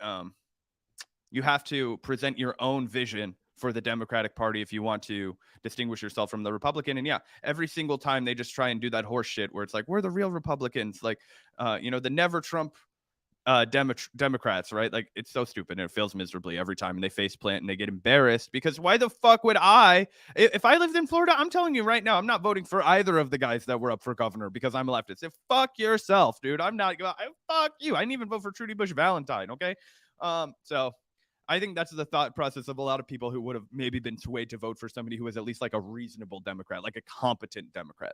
you have to present your own vision for the Democratic Party if you want to distinguish yourself from the Republican. And yeah, every single time they just try and do that horse shit where it's like, we're the real Republicans, like, the never Trump Democrats, right? Like, it's so stupid and it fails miserably every time and they face plant and they get embarrassed because why the fuck would if I lived in Florida, I'm telling you right now, I'm not voting for either of the guys that were up for governor because I'm a leftist. Fuck yourself, dude. I'm not fuck you. I didn't even vote for Trudy Bush Valentine. Okay. So I think that's the thought process of a lot of people who would have maybe been swayed to vote for somebody who was at least like a reasonable Democrat, like a competent Democrat.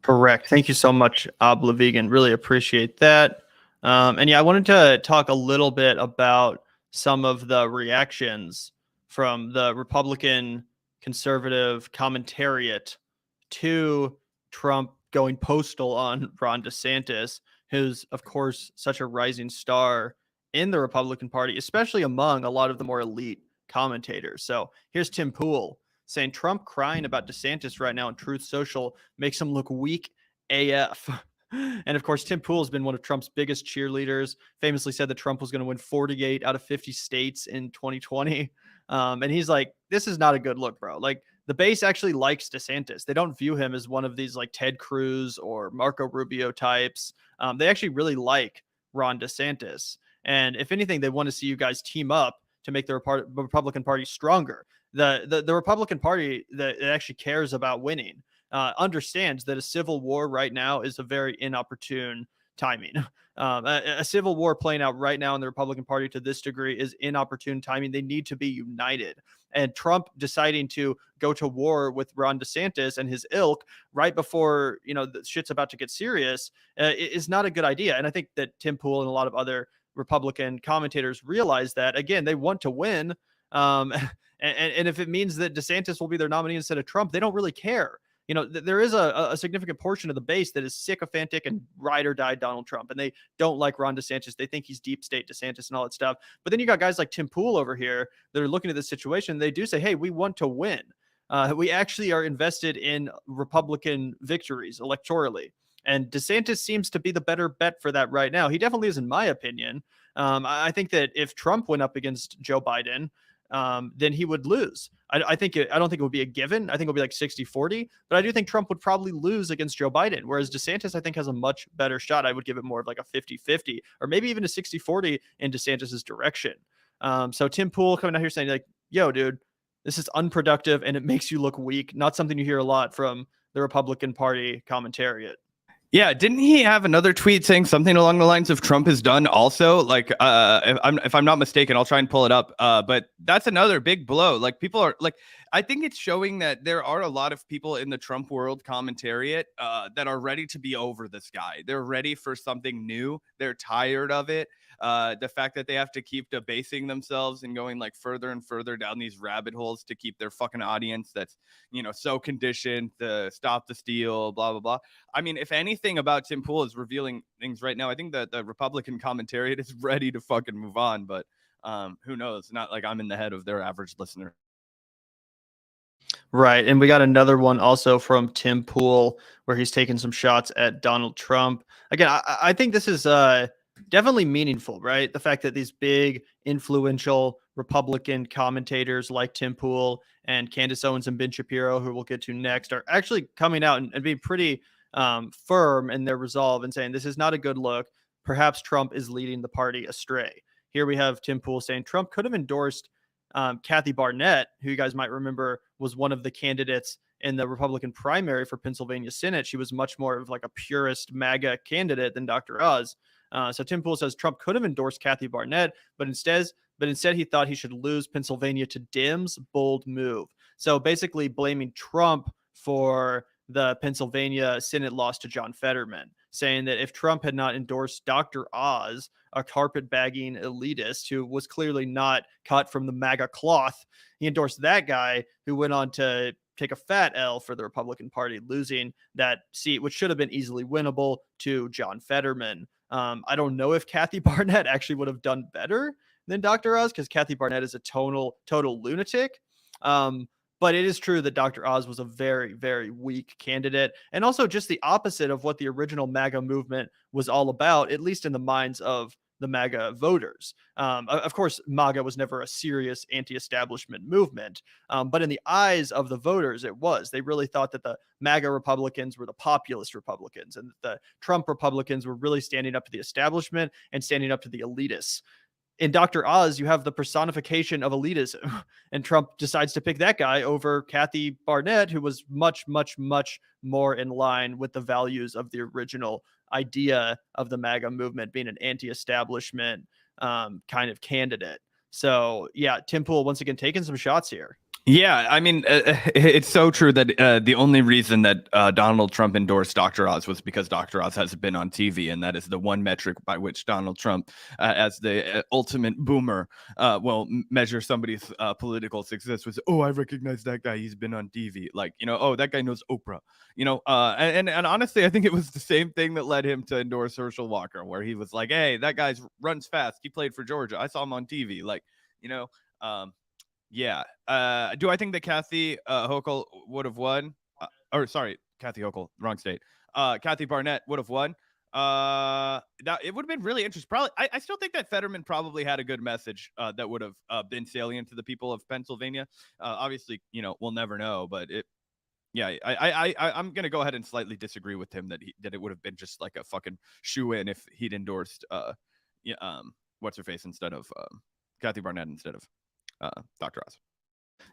Correct. Thank you so much, Oblavegan. Really appreciate that. And yeah, I wanted to talk a little bit about some of the reactions from the Republican conservative commentariat to Trump going postal on Ron DeSantis, who's, of course, such a rising star in the Republican Party, especially among a lot of the more elite commentators. So here's Tim Pool saying Trump crying about DeSantis right now on Truth Social makes him look weak AF. And of course, Tim Pool has been one of Trump's biggest cheerleaders, famously said that Trump was going to win 48 out of 50 states in 2020. And he's like, this is not a good look, bro. Like, the base actually likes DeSantis. They don't view him as one of these like Ted Cruz or Marco Rubio types. They actually really like Ron DeSantis. And if anything, they want to see you guys team up to make the Republican Party stronger. The Republican Party that actually cares about winning understands that a civil war right now is a very inopportune timing. A civil war playing out right now in the Republican Party to this degree is inopportune timing. They need to be united. And Trump deciding to go to war with Ron DeSantis and his ilk right before, the shit's about to get serious is not a good idea. And I think that Tim Pool and a lot of other Republican commentators realize that, again, they want to win. And if it means that DeSantis will be their nominee instead of Trump, they don't really care. There is a significant portion of the base that is sycophantic and ride or die Donald Trump, and they don't like Ron DeSantis. They think he's deep state DeSantis and all that stuff. But then you got guys like Tim Pool over here that are looking at this situation. They do say, hey, we want to win. We actually are invested in Republican victories electorally. And DeSantis seems to be the better bet for that right now. He definitely is, in my opinion. I think that if Trump went up against Joe Biden, then he would lose. I don't think it would be a given. I think it'll be like 60-40, but I do think Trump would probably lose against Joe Biden, whereas DeSantis, I think, has a much better shot. I would give it more of like a 50-50 or maybe even a 60-40 in DeSantis's direction. So Tim Pool coming out here saying like, yo, dude, this is unproductive and it makes you look weak. Not something you hear a lot from the Republican Party commentariat. Yeah, didn't he have another tweet saying something along the lines of Trump is done also? Like, if I'm not mistaken, I'll try and pull it up. But that's another big blow. Like, people are like, I think it's showing that there are a lot of people in the Trump world commentariat that are ready to be over this guy. They're ready for something new. They're tired of it. The fact that they have to keep debasing themselves and going like further and further down these rabbit holes to keep their fucking audience that's, so conditioned to stop the steal, blah, blah, blah. I mean, if anything about Tim Pool is revealing things right now, I think that the Republican commentariat is ready to fucking move on, but who knows? Not like I'm in the head of their average listener. Right. And we got another one also from Tim Pool where he's taking some shots at Donald Trump. Again, I think this is definitely meaningful, right? The fact that these big, influential Republican commentators like Tim Pool and Candace Owens and Ben Shapiro, who we'll get to next, are actually coming out and being pretty firm in their resolve and saying this is not a good look. Perhaps Trump is leading the party astray. Here we have Tim Pool saying Trump could have endorsed Kathy Barnett, who you guys might remember was one of the candidates in the Republican primary for Pennsylvania Senate. She was much more of like a purist MAGA candidate than Dr. Oz. So Tim Pool says Trump could have endorsed Kathy Barnett, but instead he thought he should lose Pennsylvania to Dems. Bold move. So basically blaming Trump for the Pennsylvania Senate loss to John Fetterman, saying that if Trump had not endorsed Dr. Oz, a carpetbagging elitist who was clearly not cut from the MAGA cloth, he endorsed that guy who went on to take a fat L for the Republican Party, losing that seat, which should have been easily winnable, to John Fetterman. I don't know if Kathy Barnett actually would have done better than Dr. Oz, because Kathy Barnett is a total lunatic. But it is true that Dr. Oz was a very, very weak candidate, and also just the opposite of what the original MAGA movement was all about, at least in the minds of the MAGA voters. Of course, MAGA was never a serious anti-establishment movement, but in the eyes of the voters, it was. They really thought that the MAGA Republicans were the populist Republicans, and that the Trump Republicans were really standing up to the establishment and standing up to the elitists. In Dr. Oz, you have the personification of elitism, and Trump decides to pick that guy over Kathy Barnett, who was much, much, much more in line with the values of the original idea of the MAGA movement, being an anti-establishment kind of candidate. So yeah, Tim Pool once again taking some shots here. Yeah, I mean, it's so true that the only reason that Donald Trump endorsed Dr. Oz was because Dr. Oz has been on TV, and that is the one metric by which Donald Trump, as the ultimate boomer, will measure somebody's political success. Was, oh, I recognize that guy. He's been on TV. Like, oh, that guy knows Oprah. And honestly, I think it was the same thing that led him to endorse Herschel Walker, where he was like, hey, that guy runs fast. He played for Georgia. I saw him on TV. Like, yeah. Do I think that Kathy Hochul would have won? Kathy Hochul, wrong state. Kathy Barnett would have won. That it would have been really interesting. Probably, I still think that Fetterman probably had a good message that would have been salient to the people of Pennsylvania. Obviously, we'll never know, but I'm gonna go ahead and slightly disagree with him that it would have been just like a fucking shoe-in if he'd endorsed what's her face instead of Kathy Barnett instead of Dr. Oz.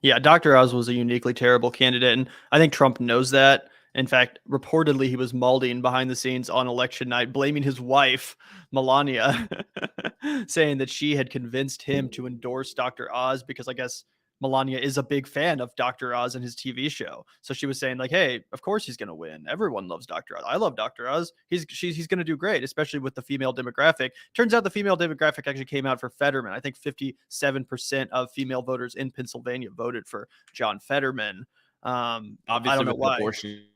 Yeah, Dr. Oz was a uniquely terrible candidate, and I think Trump knows that. In fact, reportedly, he was malding behind the scenes on election night, blaming his wife, Melania, saying that she had convinced him to endorse Dr. Oz because I guess Melania is a big fan of Dr. Oz and his TV show. So she was saying like, hey, of course he's going to win. Everyone loves Dr. Oz. I love Dr. Oz. He's going to do great, especially with the female demographic. Turns out the female demographic actually came out for Fetterman. I think 57% of female voters in Pennsylvania voted for John Fetterman. Obviously, I don't know why. Abortion.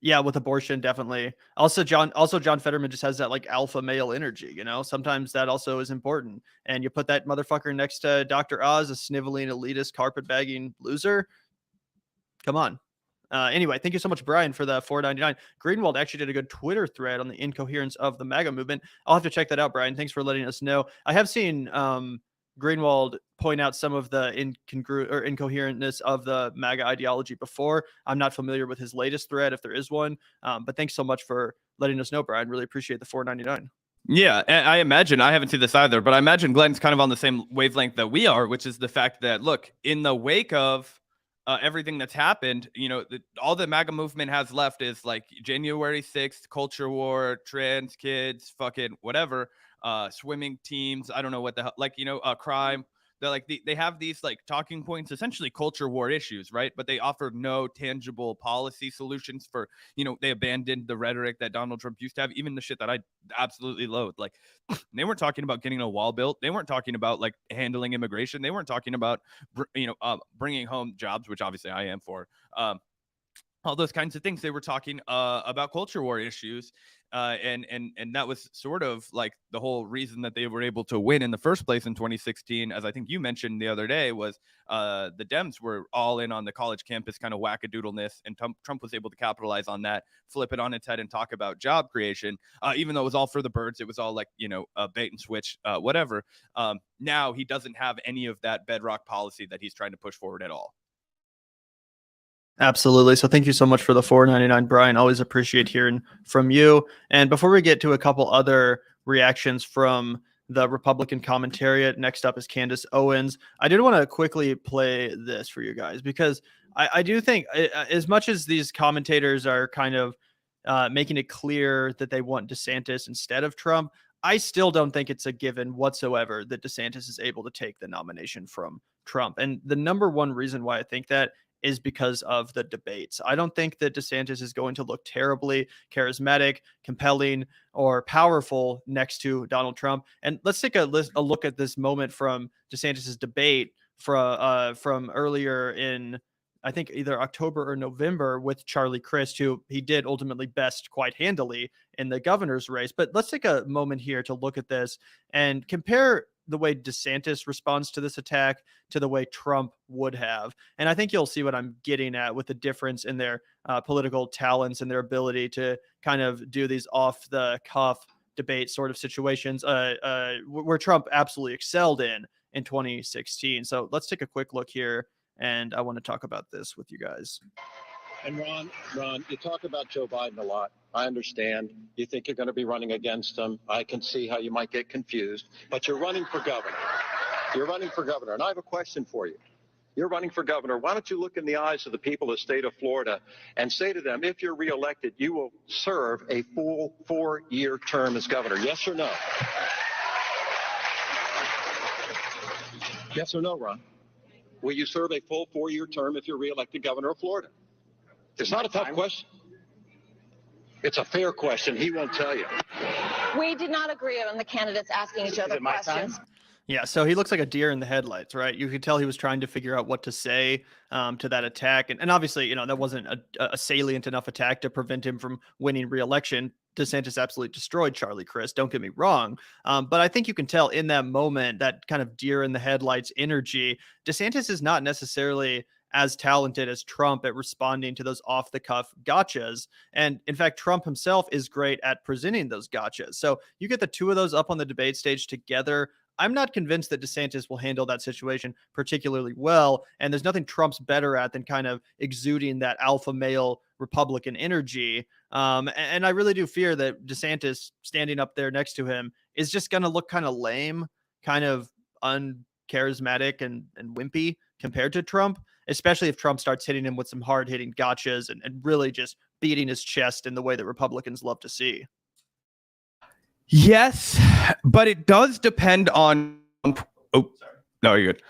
Yeah, with abortion, definitely. Also, John Fetterman just has that like alpha male energy, you know. Sometimes that also is important. And you put that motherfucker next to Dr. Oz, a sniveling, elitist, carpetbagging loser. Come on. Anyway, thank you so much, Brian, for the $4.99. Greenwald actually did a good Twitter thread on the incoherence of the MAGA movement. I'll have to check that out, Brian. Thanks for letting us know. I have seen Greenwald point out some of the incoherentness of the MAGA ideology before. I'm not familiar with his latest thread, if there is one. But thanks so much for letting us know, Brian. Really appreciate the $4.99. Yeah, and I imagine, I haven't seen this either, but I imagine Glenn's kind of on the same wavelength that we are, which is the fact that, look, in the wake of everything that's happened, you know, all the MAGA movement has left is like January 6th, culture war, trans kids, fucking whatever, swimming teams. I don't know what the hell, like, you know, crime. They're like, they have these like talking points, essentially culture war issues, right? But they offered no tangible policy solutions for, you know, they abandoned the rhetoric that Donald Trump used to have, even the shit that I absolutely loathe. Like, they weren't talking about getting a wall built. They weren't talking about like handling immigration. They weren't talking about, you know, bringing home jobs, which obviously I am for. All those kinds of things. They were talking about culture war issues, and that was sort of like the whole reason that they were able to win in the first place in 2016. As I think you mentioned the other day, was the Dems were all in on the college campus kind of wackadoodleness, and Trump was able to capitalize on that, flip it on its head, and talk about job creation. Even though it was all for the birds, it was all like, you know, bait and switch, whatever. Now he doesn't have any of that bedrock policy that he's trying to push forward at all. Absolutely. So thank you so much for the $4.99, Brian. Always appreciate hearing from you. And before we get to a couple other reactions from the Republican commentariat, next up is Candace Owens. I did want to quickly play this for you guys, because I do think, as much as these commentators are kind of making it clear that they want DeSantis instead of Trump, I still don't think it's a given whatsoever that DeSantis is able to take the nomination from Trump. And the number one reason why I think that is because of the debates. I don't think that DeSantis is going to look terribly charismatic, compelling, or powerful next to Donald Trump. And let's take a look at this moment from DeSantis's debate from earlier in, I think, either October or November with Charlie Crist, who he did ultimately best quite handily in the governor's race. But let's take a moment here to look at this and compare the way DeSantis responds to this attack to the way Trump would have. And I think you'll see what I'm getting at with the difference in their political talents and their ability to kind of do these off the cuff debate sort of situations where Trump absolutely excelled in 2016. So let's take a quick look here. And I want to talk about this with you guys. And Ron, you talk about Joe Biden a lot. I understand. You think you're going to be running against him. I can see how you might get confused. But you're running for governor. You're running for governor. And I have a question for you. You're running for governor. Why don't you look in the eyes of the people of the state of Florida and say to them, if you're reelected, you will serve a full 4-year term as governor? Yes or no? Yes or no, Ron? Will you serve a full 4-year term if you're reelected governor of Florida? It's not a tough question. It's a fair question. He won't tell you. We did not agree on the candidates asking each other questions. Yeah, so he looks like a deer in the headlights, right? You could tell he was trying to figure out what to say to that attack. And obviously, you know, that wasn't a salient enough attack to prevent him from winning re-election. DeSantis absolutely destroyed Charlie Crist, don't get me wrong. But I think you can tell in that moment, that kind of deer in the headlights energy, DeSantis is not necessarily as talented as Trump at responding to those off-the-cuff gotchas. And in fact, Trump himself is great at presenting those gotchas. So you get the two of those up on the debate stage together. I'm not convinced that DeSantis will handle that situation particularly well. And there's nothing Trump's better at than kind of exuding that alpha male Republican energy. And I really do fear that DeSantis standing up there next to him is just going to look kind of lame, kind of uncharismatic and wimpy compared to Trump, especially if Trump starts hitting him with some hard hitting gotchas and really just beating his chest in the way that Republicans love to see. Yes, but it does depend on. Oh, no, you're good.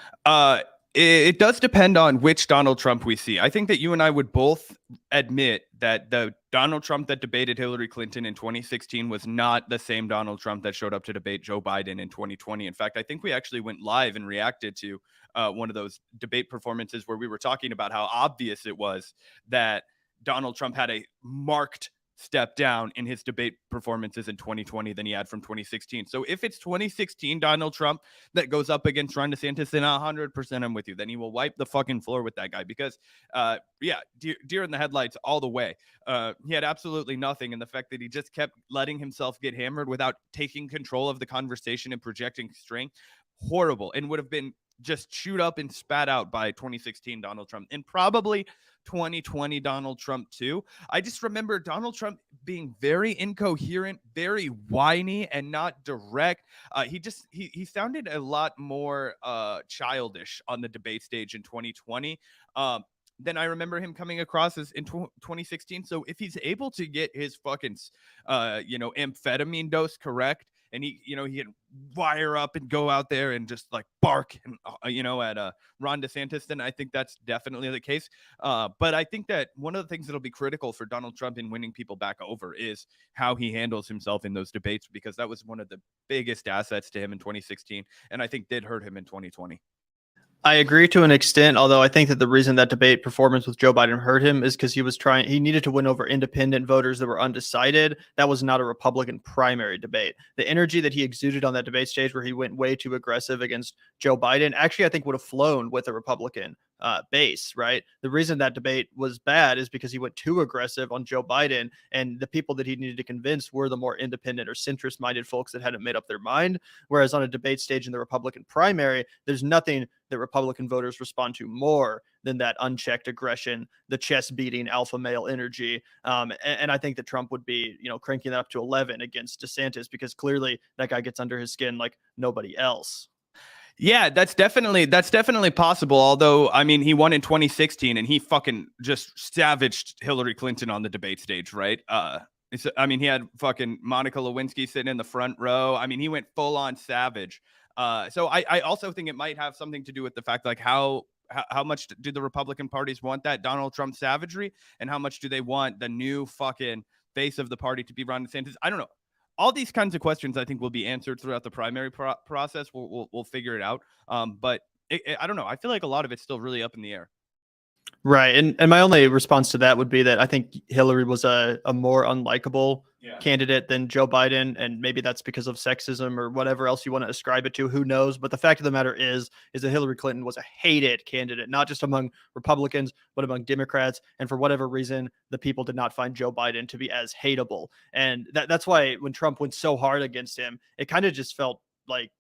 It does depend on which Donald Trump we see. I think that you and I would both admit that the Donald Trump that debated Hillary Clinton in 2016 was not the same Donald Trump that showed up to debate Joe Biden in 2020. In fact, I think we actually went live and reacted to one of those debate performances where we were talking about how obvious it was that Donald Trump had a marked step down in his debate performances in 2020 than he had from 2016. So if it's 2016 Donald Trump that goes up against Ron DeSantis, then 100% I'm with you. Then he will wipe the fucking floor with that guy because, deer in the headlights all the way. He had absolutely nothing. And the fact that he just kept letting himself get hammered without taking control of the conversation and projecting strength, horrible, and would have been just chewed up and spat out by 2016 Donald Trump and probably 2020 Donald Trump too. I just remember Donald Trump being very incoherent, very whiny, and not direct. He sounded a lot more childish on the debate stage in 2020. Then I remember him coming across as in 2016. So if he's able to get his fucking amphetamine dose correct, and he can wire up and go out there and just like bark and at Ron DeSantis, then I think that's definitely the case. But I think that one of the things that'll be critical for Donald Trump in winning people back over is how he handles himself in those debates, because that was one of the biggest assets to him in 2016, and I think did hurt him in 2020. I agree to an extent, although I think that the reason that debate performance with Joe Biden hurt him is because he needed to win over independent voters that were undecided. That was not a Republican primary debate. The energy that he exuded on that debate stage where he went way too aggressive against Joe Biden, actually, I think would have flown with a Republican base, right? The reason that debate was bad is because he went too aggressive on Joe Biden, and the people that he needed to convince were the more independent or centrist minded folks that hadn't made up their mind. Whereas on a debate stage in the Republican primary, there's nothing that Republican voters respond to more than that unchecked aggression, the chest beating alpha male energy. And I think that Trump would be, cranking that up to 11 against DeSantis, because clearly that guy gets under his skin like nobody else. Yeah, that's definitely possible. Although, I mean, he won in 2016 and he fucking just savaged Hillary Clinton on the debate stage, right? He had fucking Monica Lewinsky sitting in the front row. I mean, he went full on savage. So I also think it might have something to do with the fact, like, how much do the Republican parties want that Donald Trump savagery, and how much do they want the new fucking face of the party to be Ron DeSantis? I don't know. All these kinds of questions, I think, will be answered throughout the primary process. We'll figure it out. But I don't know. I feel like a lot of it's still really up in the air. Right. And my only response to that would be that I think Hillary was a more unlikable candidate than Joe Biden. And maybe that's because of sexism or whatever else you want to ascribe it to. Who knows? But the fact of the matter is that Hillary Clinton was a hated candidate, not just among Republicans, but among Democrats. And for whatever reason, the people did not find Joe Biden to be as hateable. And that's why when Trump went so hard against him, it kind of just felt like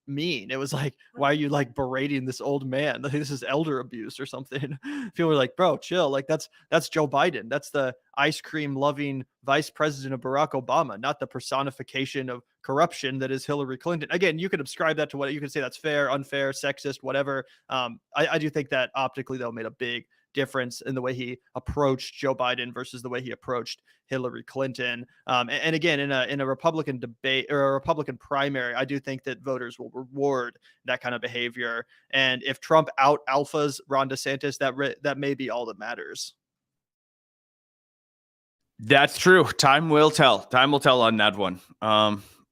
mean. It was like, why are you like berating this old man? This is elder abuse or something. People were like, bro, chill. Like that's Joe Biden. That's the ice cream loving vice president of Barack Obama, not the personification of corruption that is Hillary Clinton. Again, you could ascribe that to what you could say that's fair, unfair, sexist, whatever. I do think that optically though made a big difference in the way he approached Joe Biden versus the way he approached Hillary Clinton. And again, in a Republican debate or a Republican primary, I do think that voters will reward that kind of behavior. And if Trump out alphas Ron DeSantis, that may be all that matters. That's true. Time will tell. Time will tell on that one.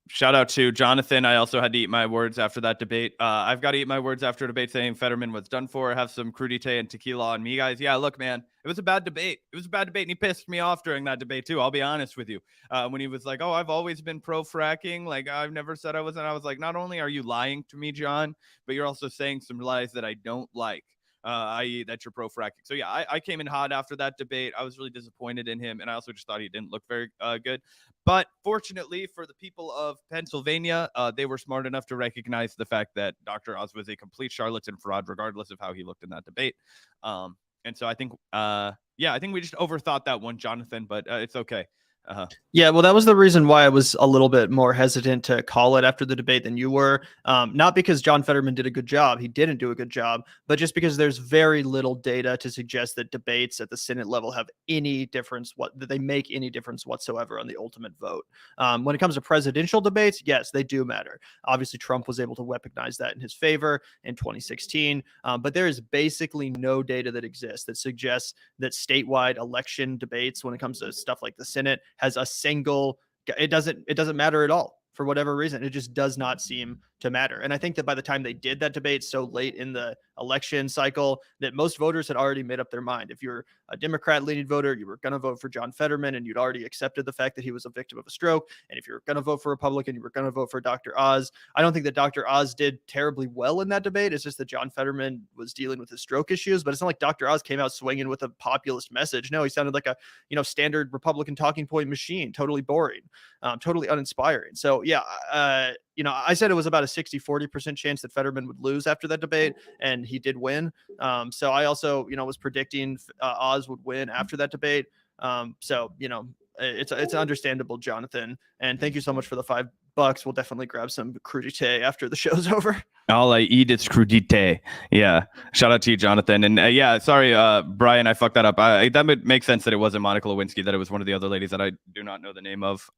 Shout out to Jonathan. I also had to eat my words after that debate. I've got to eat my words after a debate saying Fetterman was done for. Have some crudité and tequila on me, guys. Yeah, look, man, it was a bad debate. It was a bad debate, and he pissed me off during that debate, too. I'll be honest with you. When he was like, oh, I've always been pro-fracking. Like, I've never said I wasn't. I was like, not only are you lying to me, John, but you're also saying some lies that I don't like. I.e. that you're pro-fracking. So, yeah, I came in hot after that debate. I was really disappointed in him, and I also just thought he didn't look very good. But fortunately for the people of Pennsylvania, they were smart enough to recognize the fact that Dr. Oz was a complete charlatan fraud, regardless of how he looked in that debate. And so I think, I think we just overthought that one, Jonathan, but it's okay. Yeah, well, that was the reason why I was a little bit more hesitant to call it after the debate than you were. Not because John Fetterman did a good job. He didn't do a good job, but just because there's very little data to suggest that debates at the Senate level have any difference, that they make any difference whatsoever on the ultimate vote. When it comes to presidential debates, yes, they do matter. Obviously, Trump was able to weaponize that in his favor in 2016, but there is basically no data that exists that suggests that statewide election debates, when it comes to stuff like the Senate, has a single, it doesn't matter at all for whatever reason. It just does not seem to matter. And I think that by the time they did that debate so late in the election cycle, that most voters had already made up their mind. If you're a Democrat leaning voter, you were going to vote for John Fetterman, and you'd already accepted the fact that he was a victim of a stroke. And if you're going to vote for Republican, you were going to vote for Dr. Oz. I don't think that Dr. Oz did terribly well in that debate. It's just that John Fetterman was dealing with his stroke issues, but it's not like Dr. Oz came out swinging with a populist message. No, he sounded like a, standard Republican talking point machine, totally boring, totally uninspiring. So yeah, I said it was about a 60-40% chance that Fetterman would lose after that debate, and he did win. So I also, was predicting Oz would win after that debate. So, it's understandable, Jonathan. And thank you so much for the $5. We'll definitely grab some crudité after the show's over. All I eat is crudité. Yeah. Shout out to you, Jonathan. And yeah, sorry, Brian, I fucked that up. That would make sense that it wasn't Monica Lewinsky, that it was one of the other ladies that I do not know the name of.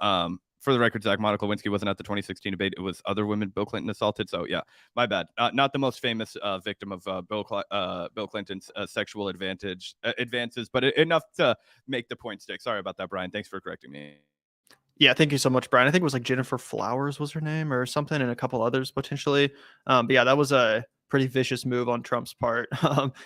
For the record, Zach, Monica Lewinsky wasn't at the 2016 debate. It was other women Bill Clinton assaulted. So yeah, my bad. Not the most famous victim of Bill Clinton's sexual advances, but enough to make the point stick. Sorry about that, Brian. Thanks for correcting me. Yeah, thank you so much, Brian. I think it was like Jennifer Flowers was her name or something, and a couple others potentially. But yeah, that was a pretty vicious move on Trump's part.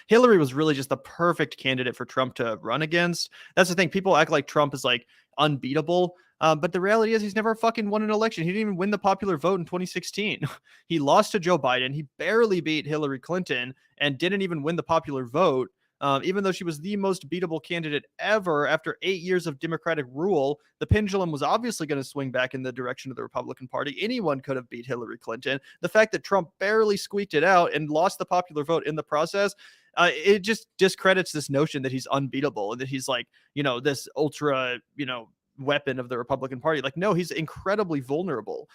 Hillary was really just the perfect candidate for Trump to run against. That's the thing. People act like Trump is like unbeatable. But the reality is he's never fucking won an election. He didn't even win the popular vote in 2016. He lost to Joe Biden. He barely beat Hillary Clinton and didn't even win the popular vote. Even though she was the most beatable candidate ever after 8 years of Democratic rule, the pendulum was obviously going to swing back in the direction of the Republican Party. Anyone could have beat Hillary Clinton. The fact that Trump barely squeaked it out and lost the popular vote in the process, it just discredits this notion that he's unbeatable and that he's like, this ultra, weapon of the Republican Party. Like, no, he's incredibly vulnerable.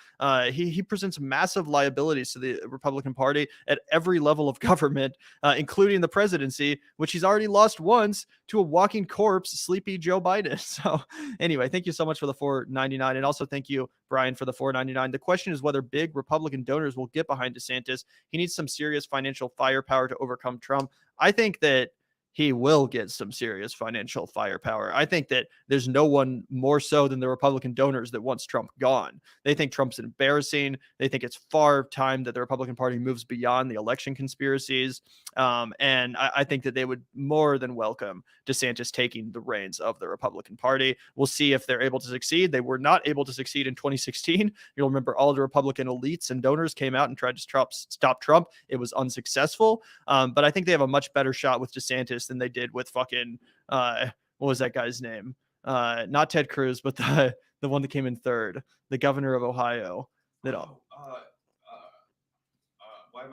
He presents massive liabilities to the Republican Party at every level of government, including the presidency, which he's already lost once to a walking corpse, sleepy Joe Biden. So anyway, thank you so much for the $4.99. And also thank you, Brian, for the $4.99. The question is whether big Republican donors will get behind DeSantis. He needs some serious financial firepower to overcome Trump. I think that he will get some serious financial firepower. I think that there's no one more so than the Republican donors that wants Trump gone. They think Trump's embarrassing. They think it's far time that the Republican Party moves beyond the election conspiracies. And I think that they would more than welcome DeSantis taking the reins of the Republican Party. We'll see if they're able to succeed. They were not able to succeed in 2016. You'll remember all the Republican elites and donors came out and tried to stop Trump. It was unsuccessful. But I think they have a much better shot with DeSantis than they did with fucking what was that guy's name? Not Ted Cruz, but the one that came in third, the governor of Ohio. Why am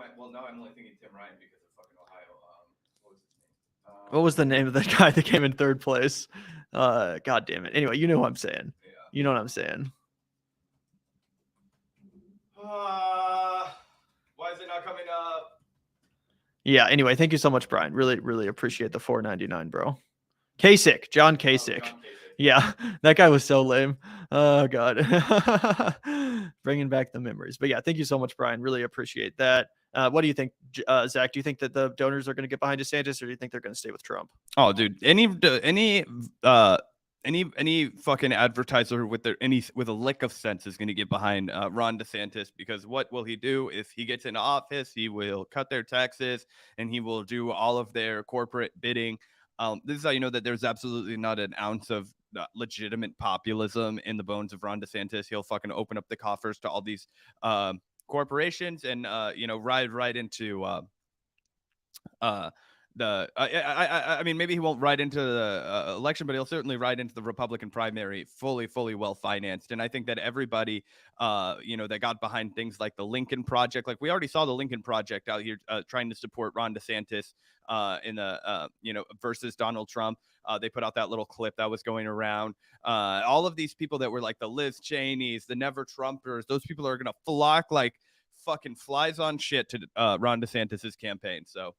I? Well, now I'm only thinking Tim Ryan because of fucking Ohio. What was his name? What was the name of the guy that came in third place? God damn it. Anyway, you know what I'm saying. Yeah. You know what I'm saying. Why is it not coming up? Yeah, anyway, thank you so much, Brian. Really, really appreciate the $4.99, bro. Kasich, John Kasich. Oh, John Kasich. Yeah, that guy was so lame. Oh, God. Bringing back the memories. But yeah, thank you so much, Brian. Really appreciate that. What do you think, Zach? Do you think that the donors are going to get behind DeSantis, or do you think they're going to stay with Trump? Oh, dude, any fucking advertiser with a lick of sense is going to get behind Ron DeSantis, because what will he do if he gets into office? He will cut their taxes and he will do all of their corporate bidding. This is how you know that there's absolutely not an ounce of legitimate populism in the bones of Ron DeSantis. He'll fucking open up the coffers to all these corporations and ride right into I mean, maybe he won't ride into the election, but he'll certainly ride into the Republican primary fully well financed. And I think that everybody, that got behind things like the Lincoln Project, like we already saw the Lincoln Project out here trying to support Ron DeSantis in the, versus Donald Trump. They put out that little clip that was going around. All of these people that were like the Liz Cheneys, the Never Trumpers, those people are going to flock like fucking flies on shit to Ron DeSantis's campaign. So,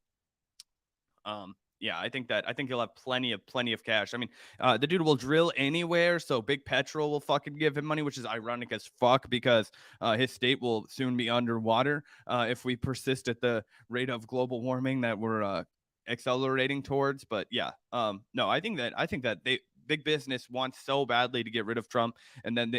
yeah, I think he'll have plenty of cash. I mean, the dude will drill anywhere, so Big Petrol will fucking give him money, which is ironic as fuck because his state will soon be underwater if we persist at the rate of global warming that we're accelerating towards. But yeah, no, I think that big business wants so badly to get rid of Trump, and then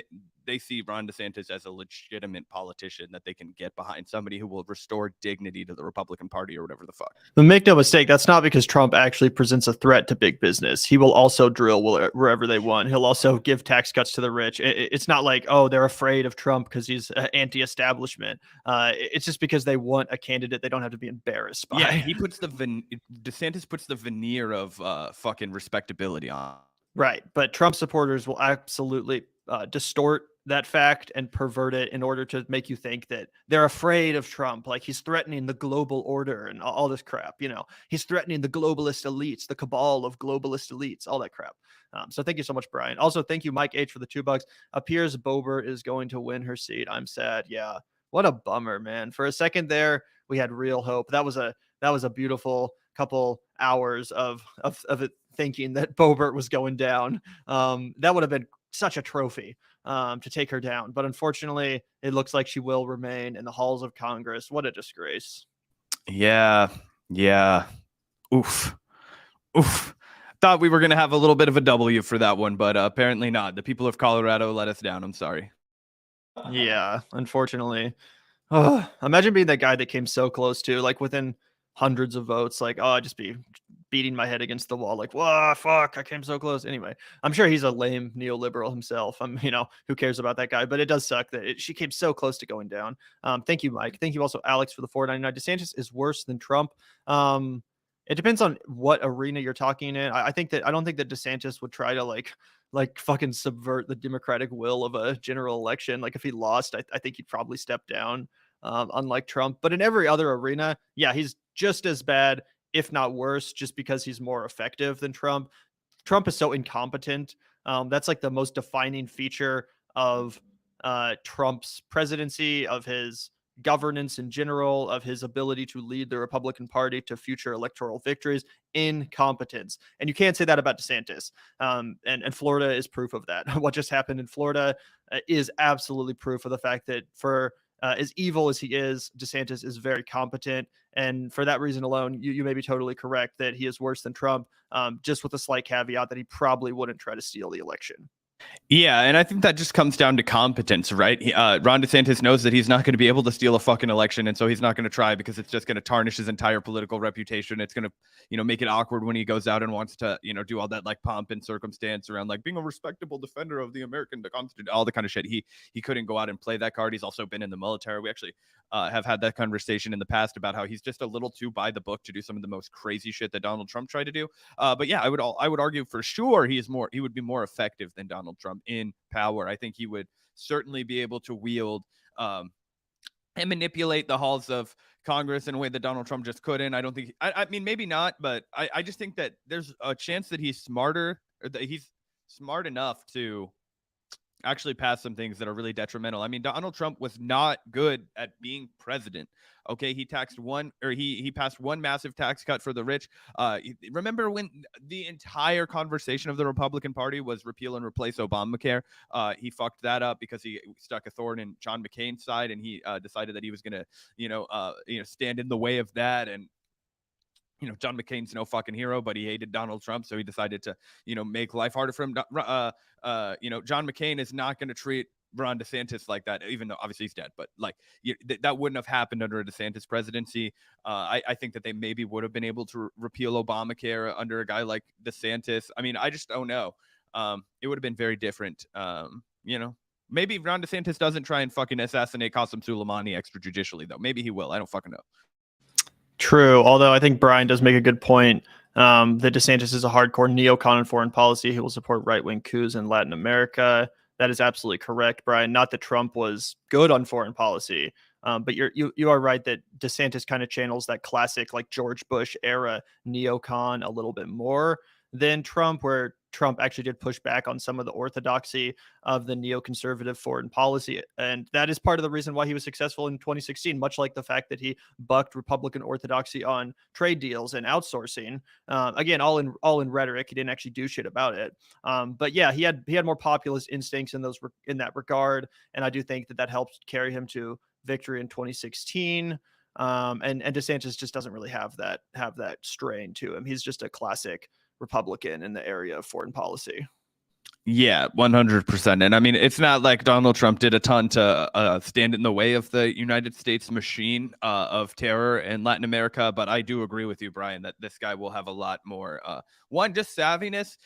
they see Ron DeSantis as a legitimate politician that they can get behind, somebody who will restore dignity to the Republican Party or whatever the fuck. But make no mistake, that's not because Trump actually presents a threat to big business. He will also drill wherever they want. He'll also give tax cuts to the rich. It's not like, oh, they're afraid of Trump because he's anti-establishment. It's just because they want a candidate they don't have to be embarrassed by. Yeah, he puts DeSantis puts the veneer of fucking respectability on. Right, but Trump supporters will absolutely distort that fact and pervert it in order to make you think that they're afraid of Trump, like he's threatening the global order and all this crap. He's threatening the globalist elites, the cabal of globalist elites, all that crap. So thank you so much, Brian. Also, thank you, Mike H, for the $2. Appears Boebert is going to win her seat. I'm sad. Yeah, what a bummer, man. For a second there, we had real hope. That was a beautiful couple hours of it thinking that Boebert was going down. That would have been such a trophy to take her down. But unfortunately, it looks like she will remain in the halls of Congress. What a disgrace. Yeah. Oof. Thought we were going to have a little bit of a W for that one, but apparently not. The people of Colorado let us down. I'm sorry. Yeah, unfortunately. Imagine being that guy that came so close to, like, within hundreds of votes. Like, I'd just be beating my head against the wall. Like, whoa, fuck, I came so close. Anyway, I'm sure he's a lame neoliberal himself. Who cares about that guy? But it does suck that she came so close to going down. Thank you, Mike. Thank you also, Alex, for the $4.99. DeSantis is worse than Trump. It depends on what arena you're talking in. I don't think that DeSantis would try to like fucking subvert the democratic will of a general election. Like if he lost, I think he'd probably step down, unlike Trump. But in every other arena, yeah, he's just as bad, if not worse, just because he's more effective than Trump. Trump is so incompetent. That's like the most defining feature of Trump's presidency, of his governance in general, of his ability to lead the Republican Party to future electoral victories. Incompetence. And you can't say that about DeSantis. And Florida is proof of that. What just happened in Florida is absolutely proof of the fact that for as evil as he is, DeSantis is very competent. And for that reason alone, you may be totally correct that he is worse than Trump, just with a slight caveat that he probably wouldn't try to steal the election. Yeah, and I think that just comes down to competence, right? Ron DeSantis knows that he's not going to be able to steal a fucking election, and so he's not going to try because it's just going to tarnish his entire political reputation. It's going to, make it awkward when he goes out and wants to, do all that like pomp and circumstance around like being a respectable defender of the American Constitution, all the kind of shit. He couldn't go out and play that card. He's also been in the military. We actually have had that conversation in the past about how he's just a little too by the book to do some of the most crazy shit that Donald Trump tried to do. But yeah, I would argue for sure he would be more effective than Donald Trump in power. I think he would certainly be able to wield and manipulate the halls of Congress in a way that Donald Trump just couldn't. I don't think, I mean, maybe not, but I just think that there's a chance that he's smarter, or that he's smart enough to actually pass some things that are really detrimental. I mean, Donald Trump was not good at being president. Okay, he passed one massive tax cut for the rich. Remember when the entire conversation of the Republican Party was repeal and replace Obamacare? He fucked that up because he stuck a thorn in John McCain's side, and he decided that he was going to, stand in the way of that. And John McCain's no fucking hero, but he hated Donald Trump, so he decided to, make life harder for him. John McCain is not going to treat Ron DeSantis like that, even though obviously he's dead. But that wouldn't have happened under a DeSantis presidency. I think that they maybe would have been able to repeal Obamacare under a guy like DeSantis. I mean, I just don't know. It would have been very different. Maybe Ron DeSantis doesn't try and fucking assassinate Qasem Soleimani extrajudicially, though. Maybe he will. I don't fucking know. True, although I think Brian does make a good point. That DeSantis is a hardcore neocon in foreign policy. He will support right-wing coups in Latin America. That is absolutely correct, Brian. Not that Trump was good on foreign policy, but you are right that DeSantis kind of channels that classic like George Bush era neocon a little bit more than Trump, where Trump actually did push back on some of the orthodoxy of the neoconservative foreign policy. And that is part of the reason why he was successful in 2016, much like the fact that he bucked Republican orthodoxy on trade deals and outsourcing. Again, all in rhetoric. He didn't actually do shit about it. But yeah, he had more populist instincts in that regard. And I do think that helped carry him to victory in 2016. And DeSantis just doesn't really have that strain to him. He's just a classic Republican in the area of foreign policy. Yeah, 100%. And I mean, it's not like Donald Trump did a ton to stand in the way of the United States machine of terror in Latin America. But I do agree with you, Brian, that this guy will have a lot more, just savviness.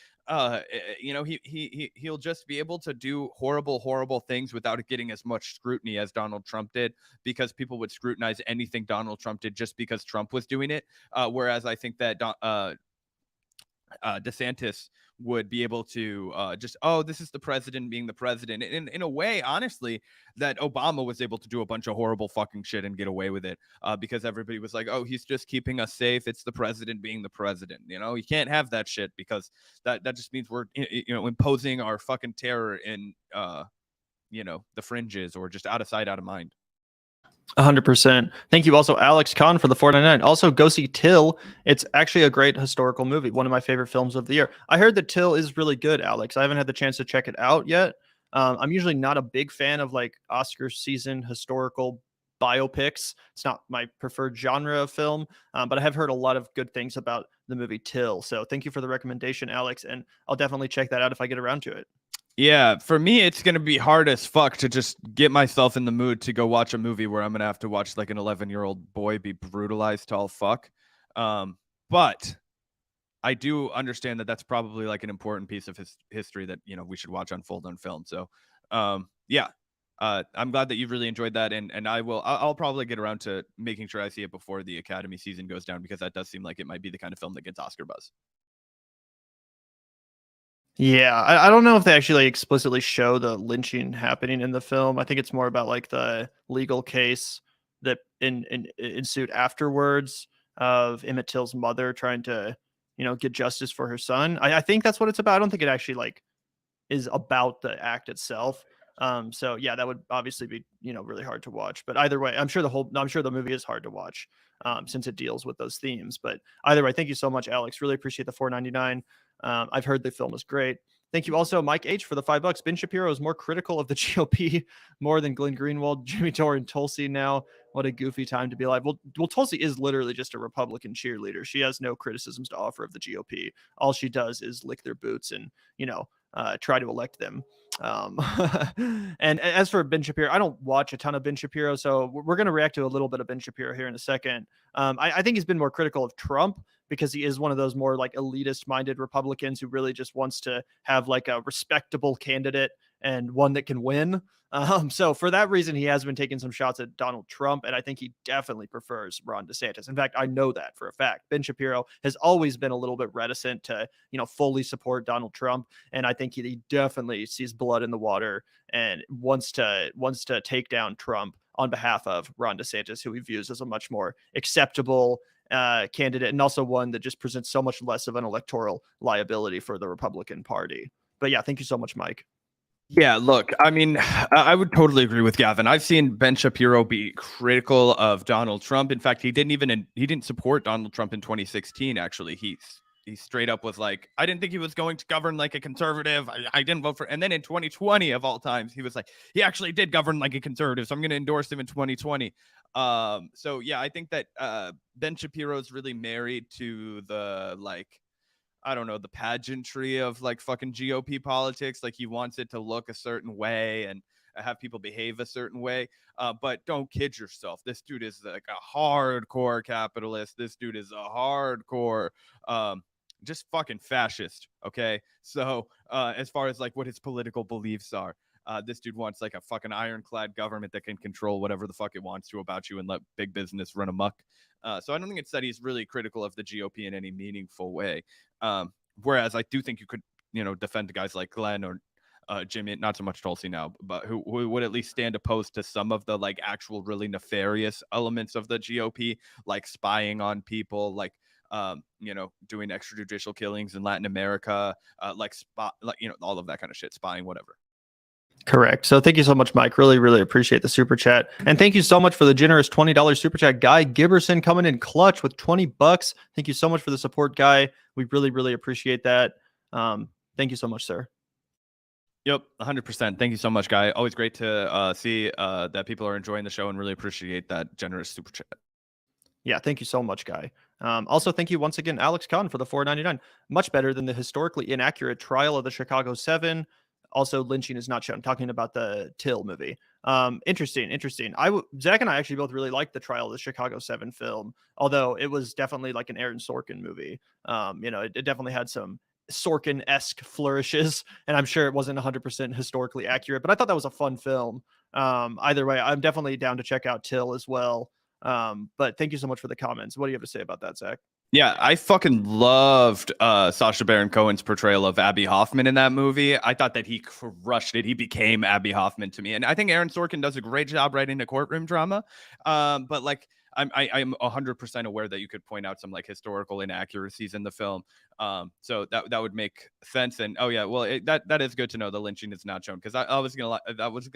He'll just be able to do horrible things without it getting as much scrutiny as Donald Trump did, because people would scrutinize anything Donald Trump did just because Trump was doing it. Whereas I think that DeSantis would be able to this is the president being the president. In a way, honestly, that Obama was able to do a bunch of horrible fucking shit and get away with it because everybody was like, oh, he's just keeping us safe. It's the president being the president. You can't have that shit, because that just means we're imposing our fucking terror in the fringes, or just out of sight, out of mind. 100%. Thank you also, Alex Kahn, for the 499. Also, go see Till. It's actually a great historical movie. One of my favorite films of the year. I heard that Till is really good, Alex. I haven't had the chance to check it out yet. I'm usually not a big fan of like Oscar season historical biopics. It's not my preferred genre of film, but I have heard a lot of good things about the movie Till. So thank you for the recommendation, Alex, and I'll definitely check that out if I get around to it. Yeah, for me, it's going to be hard as fuck to just get myself in the mood to go watch a movie where I'm going to have to watch like an 11-year-old boy be brutalized to all fuck. But I do understand that that's probably like an important piece of his history that, we should watch unfold on film. So, I'm glad that you've really enjoyed that. And I'll probably get around to making sure I see it before the Academy season goes down, because that does seem like it might be the kind of film that gets Oscar buzz. Yeah, I don't know if they actually explicitly show the lynching happening in the film. I think it's more about like the legal case that ensued afterwards of Emmett Till's mother trying to, get justice for her son. I think that's what it's about. I don't think it actually like is about the act itself. So yeah, that would obviously be, really hard to watch. But either way, I'm sure the movie is hard to watch since it deals with those themes. But either way, thank you so much, Alex. Really appreciate the $4.99. I've heard the film is great. Thank you also, Mike H, for the $5. Ben Shapiro is more critical of the GOP more than Glenn Greenwald, Jimmy Dore, and Tulsi now. What a goofy time to be alive. Well, Tulsi is literally just a Republican cheerleader. She has no criticisms to offer of the GOP. All she does is lick their boots and, try to elect them. And as for Ben Shapiro, I don't watch a ton of Ben Shapiro, so we're going to react to a little bit of Ben Shapiro here in a second. I think he's been more critical of Trump because he is one of those more like elitist minded Republicans who really just wants to have like a respectable candidate and one that can win. So for that reason, he has been taking some shots at Donald Trump, and I think he definitely prefers Ron DeSantis. In fact, I know that for a fact. Ben Shapiro has always been a little bit reticent to, fully support Donald Trump, and I think he definitely sees blood in the water and wants to take down Trump on behalf of Ron DeSantis, who he views as a much more acceptable candidate, and also one that just presents so much less of an electoral liability for the Republican Party. But yeah, thank you so much, Mike. Yeah, look, I mean, I would totally agree with Gavin. I've seen Ben Shapiro be critical of Donald Trump. In fact, he didn't support Donald Trump in 2016. Actually, he straight up was like, I didn't think he was going to govern like a conservative. I didn't vote for. And then in 2020, of all times, he was like, he actually did govern like a conservative. So I'm going to endorse him in 2020. So yeah, I think that Ben Shapiro is really married to the I don't know, the pageantry of like fucking GOP politics. Like he wants it to look a certain way and have people behave a certain way. But don't kid yourself. This dude is like a hardcore capitalist. This dude is a hardcore, just fucking fascist. Okay. So as far as like what his political beliefs are, This dude wants like a fucking ironclad government that can control whatever the fuck it wants to about you and let big business run amok. So I don't think it's that he's really critical of the GOP in any meaningful way. Whereas I do think you could, defend guys like Glenn or Jimmy, not so much Tulsi now, but who would at least stand opposed to some of the like actual really nefarious elements of the GOP, like spying on people, like doing extrajudicial killings in Latin America, all of that kind of shit, spying, whatever. Correct. So thank you so much, Mike. Really, really appreciate the super chat. And thank you so much for the generous $20 super chat. Guy Giberson coming in clutch with $20. Thank you so much for the support, Guy. We really, really appreciate that. Thank you so much, sir. Yep, 100%. Thank you so much, Guy. Always great to see that people are enjoying the show and really appreciate that generous super chat. Yeah, thank you so much, Guy. Also, thank you once again, Alex Kahn, for the $4.99. Much better than the historically inaccurate trial of the Chicago 7. Also, lynching is not shown. Talking about the Till movie. Interesting. Zach and I actually both really liked the trial of the Chicago 7 film, although it was definitely like an Aaron Sorkin movie. It definitely had some Sorkin-esque flourishes, and I'm sure it wasn't 100% historically accurate, but I thought that was a fun film. Either way, I'm definitely down to check out Till as well. But thank you so much for the comments. What do you have to say about that, Zach? Yeah, I fucking loved Sacha Baron Cohen's portrayal of Abby Hoffman in that movie. I thought that he crushed it. He became Abby Hoffman to me. And I think Aaron Sorkin does a great job writing a courtroom drama. But like, I'm 100% aware that you could point out some like historical inaccuracies in the film. So that would make sense. And oh yeah, well that is good to know the lynching is not shown, because that was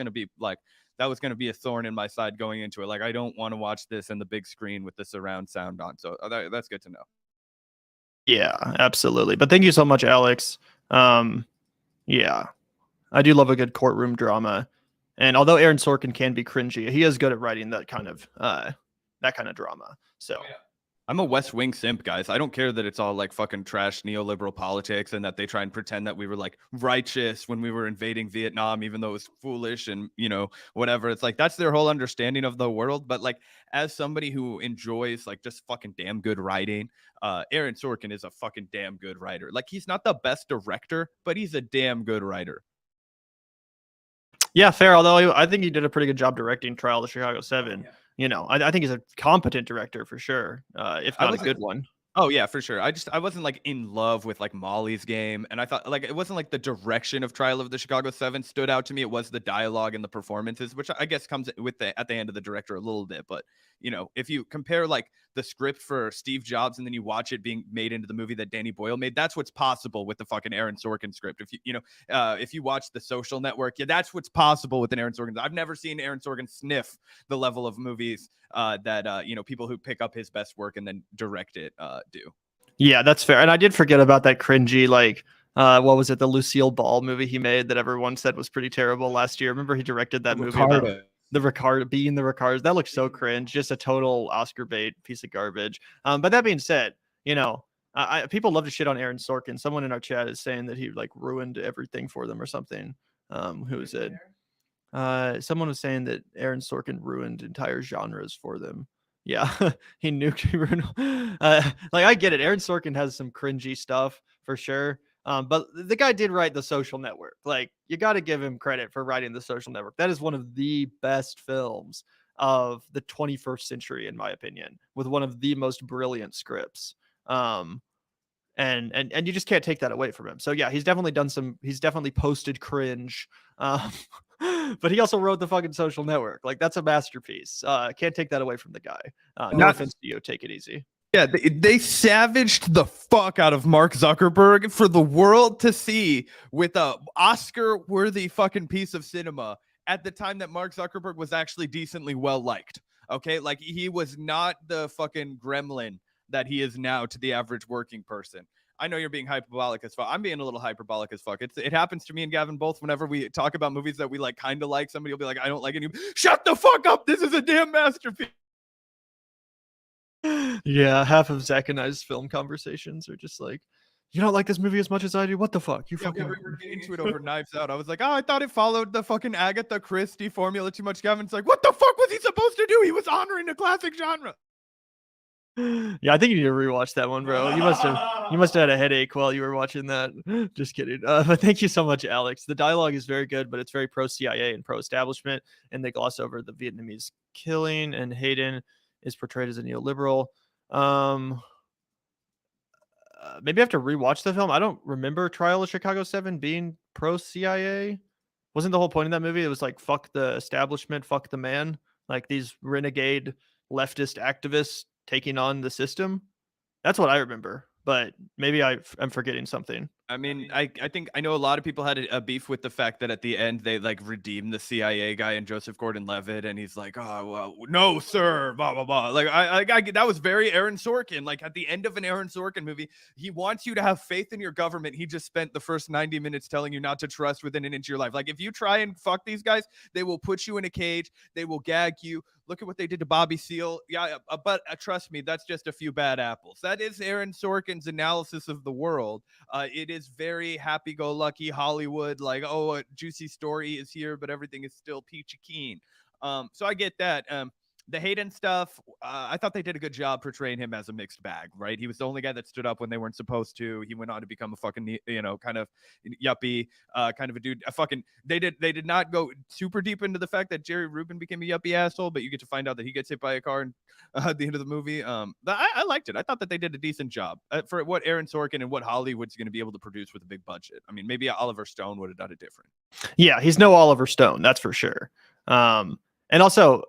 gonna be a thorn in my side going into it. Like, I don't want to watch this in the big screen with the surround sound on. So that's good to know. Yeah, absolutely. But thank you so much, Alex. Yeah, I do love a good courtroom drama. And although Aaron Sorkin can be cringy, he is good at writing that kind of drama. So I'm a West Wing simp, guys. I don't care that it's all like fucking trash neoliberal politics and that they try and pretend that we were like righteous when we were invading Vietnam, even though it was foolish and, whatever. It's like, that's their whole understanding of the world. But like, as somebody who enjoys like just fucking damn good writing, Aaron Sorkin is a fucking damn good writer. Like, he's not the best director, but he's a damn good writer. Yeah, fair. Although I think he did a pretty good job directing Trial of the Chicago 7. Yeah. I think he's a competent director for sure, if not a good one. Oh yeah, for sure. I wasn't like in love with like Molly's Game, and I thought like it wasn't like the direction of Trial of the Chicago 7 stood out to me. It was the dialogue and the performances, which I guess comes with at the end of the director a little bit. But if you compare like the script for Steve Jobs and then you watch it being made into the movie that Danny Boyle made, that's what's possible with the fucking Aaron Sorkin script. If you watch The Social Network, yeah, that's what's possible with an Aaron Sorkin. I've never seen Aaron Sorkin sniff the level of movies that people who pick up his best work and then direct it do. Yeah, that's fair. And I did forget about that cringy, like, what was it, the Lucille Ball movie he made that everyone said was pretty terrible last year. Remember he directed that movie about the Ricardos. That looks so cringe, just a total Oscar bait piece of garbage. But that being said, people love to shit on Aaron Sorkin. Someone in our chat is saying that he like ruined everything for them or something. Who is it? Someone was saying that Aaron Sorkin ruined entire genres for them. Yeah, he nuked. Like, I get it. Aaron Sorkin has some cringy stuff for sure. But the guy did write The Social Network. Like, you got to give him credit for writing The Social Network. That is one of the best films of the 21st century, in my opinion, with one of the most brilliant scripts. And you just can't take that away from him. So yeah, he's definitely posted cringe. But he also wrote the fucking Social Network. Like, that's a masterpiece. Can't take that away from the guy. No offense to you. Take it easy. Yeah, they savaged the fuck out of Mark Zuckerberg for the world to see with a Oscar-worthy fucking piece of cinema at the time that Mark Zuckerberg was actually decently well-liked. Okay? Like, he was not the fucking gremlin that he is now to the average working person. I know you're being hyperbolic as fuck. I'm being a little hyperbolic as fuck. It happens to me and Gavin both whenever we talk about movies that we like kind of like. Somebody will be like, I don't like it. Shut the fuck up. This is a damn masterpiece. Yeah, half of Zach and I's film conversations are just like, you don't like this movie as much as I do? What the fuck? You fucking... we're getting into it over Knives Out. I was like, oh, I thought it followed the fucking Agatha Christie formula too much. Gavin's like, what the fuck was he supposed to do? He was honoring a classic genre. Yeah, I think you need to rewatch that one, bro. You must have had a headache while you were watching that. Just kidding. But thank you so much, Alex. The dialogue is very good, but it's very pro CIA and pro establishment, and they gloss over the Vietnamese killing. And Hayden is portrayed as a neoliberal. Maybe I have to rewatch the film. I don't remember Trial of Chicago 7 being pro CIA. Wasn't the whole point of that movie? It was like fuck the establishment, fuck the man. Like these renegade leftist activists taking on the system. That's what I remember, but maybe I'm forgetting something. I mean, I think I know a lot of people had a beef with the fact that at the end they like redeemed the CIA guy and Joseph Gordon-Levitt, and he's like, "Oh well, no, sir," blah blah blah. Like I that was very Aaron Sorkin. Like at the end of an Aaron Sorkin movie, he wants you to have faith in your government. He just spent the first 90 minutes telling you not to trust within an inch of your life. Like if you try and fuck these guys, they will put you in a cage. They will gag you. Look at what they did to Bobby Seale. Yeah, but trust me, that's just a few bad apples. That is Aaron Sorkin's analysis of the world. It is very happy-go-lucky Hollywood, like, oh, a juicy story is here, but everything is still peachy keen. So I get that. The Hayden stuff, I thought they did a good job portraying him as a mixed bag, right? He was the only guy that stood up when they weren't supposed to. He went on to become a fucking, kind of yuppie, kind of a dude. They did not go super deep into the fact that Jerry Rubin became a yuppie asshole, but you get to find out that he gets hit by a car at the end of the movie. But I liked it. I thought that they did a decent job for what Aaron Sorkin and what Hollywood's going to be able to produce with a big budget. I mean, maybe Oliver Stone would have done it different. Yeah, he's no Oliver Stone, that's for sure. And also,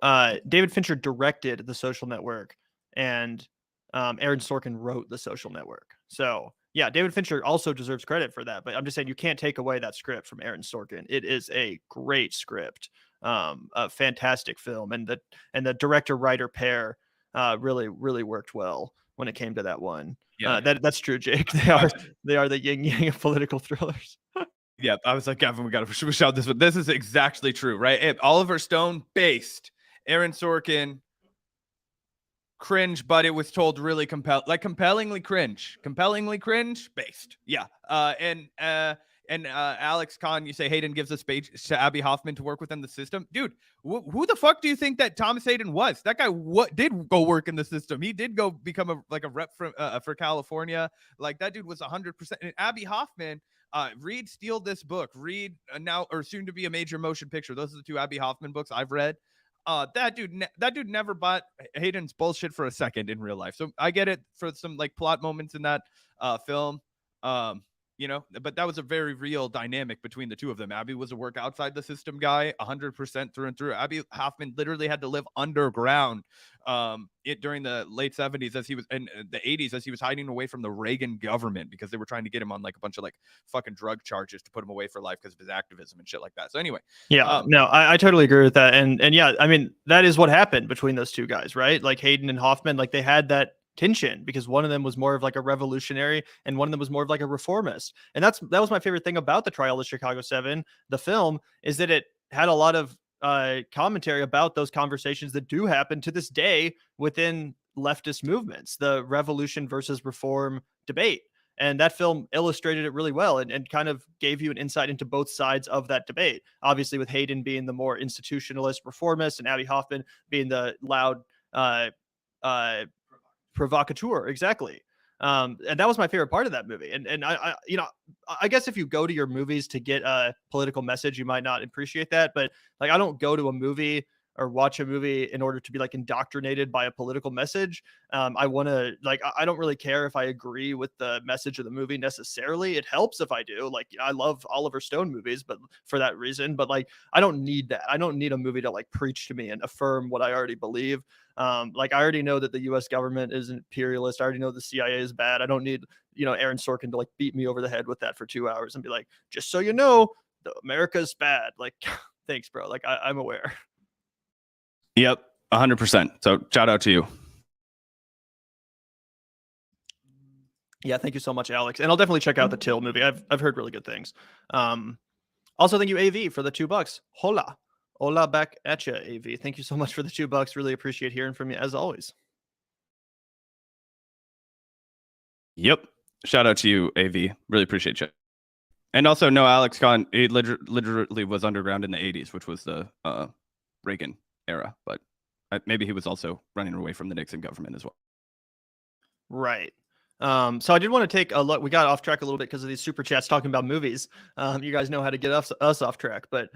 David Fincher directed The Social Network, and Aaron Sorkin wrote The Social Network. So, yeah, David Fincher also deserves credit for that. But I'm just saying you can't take away that script from Aaron Sorkin. It is a great script, a fantastic film, and the director-writer pair really, really worked well when it came to that one. Yeah, that's true, Jake. They are the yin yang of political thrillers. Yeah, I was like, Gavin, we got to shout this one. This is exactly true, right? Oliver Stone based, Aaron Sorkin cringe, but it was told really compellingly cringe based. Yeah. And Alex Kahn, you say Hayden gives a space to Abby Hoffman to work within the system. Dude, who the fuck do you think that Thomas Hayden was? That guy did go work in the system. He did go become a rep for California. Like that dude was 100%. And Abby Hoffman, read Steal This Book, read now or soon to be a major motion picture. Those are the two Abby Hoffman books I've read. That dude never bought Hayden's bullshit for a second in real life. So I get it for some like plot moments in that film. But that was a very real dynamic between the two of them. Abby was a work outside the system guy, 100% through and through. Abby Hoffman literally had to live underground during the late 70s as he was in the 80s as he was hiding away from the Reagan government because they were trying to get him on like a bunch of like fucking drug charges to put him away for life because of his activism and shit like that. So anyway, no, I totally agree with that. And yeah, I mean, that is what happened between those two guys, right? Like Hayden and Hoffman, like they had that tension because one of them was more of like a revolutionary and one of them was more of like a reformist. And that was my favorite thing about the Trial of Chicago 7, the film, is that it had a lot of commentary about those conversations that do happen to this day within leftist movements, the revolution versus reform debate. And that film illustrated it really well and kind of gave you an insight into both sides of that debate. Obviously, with Hayden being the more institutionalist reformist and Abby Hoffman being the loud provocateur. Exactly. And that was my favorite part of that movie. And I guess if you go to your movies to get a political message, you might not appreciate that. But like, I don't go to a movie or watch a movie in order to be like indoctrinated by a political message. I want to I don't really care if I agree with the message of the movie necessarily. It helps if I do. Like, I love Oliver Stone movies, but for that reason, but like, I don't need that. I don't need a movie to like preach to me and affirm what I already believe. Like, I already know that the US government is imperialist. I already know the CIA is bad. I don't need, Aaron Sorkin to like beat me over the head with that for 2 hours and be like, just so you know, America's bad. Like, thanks, bro. Like, I'm aware. Yep, 100%. So shout out to you. Yeah, thank you so much, Alex. And I'll definitely check out the Till movie. I've heard really good things. Also, thank you, AV, for the $2. Hola back at you, AV. Thank you so much for the $2. Really appreciate hearing from you as always. Yep. Shout out to you, AV. Really appreciate you. And also, no, Alex Kahn, he literally was underground in the 80s, which was the Reagan era, but maybe he was also running away from the Nixon government as well. Right. So I did want to take a look. We got off track a little bit because of these super chats talking about movies. You guys know how to get us off track, but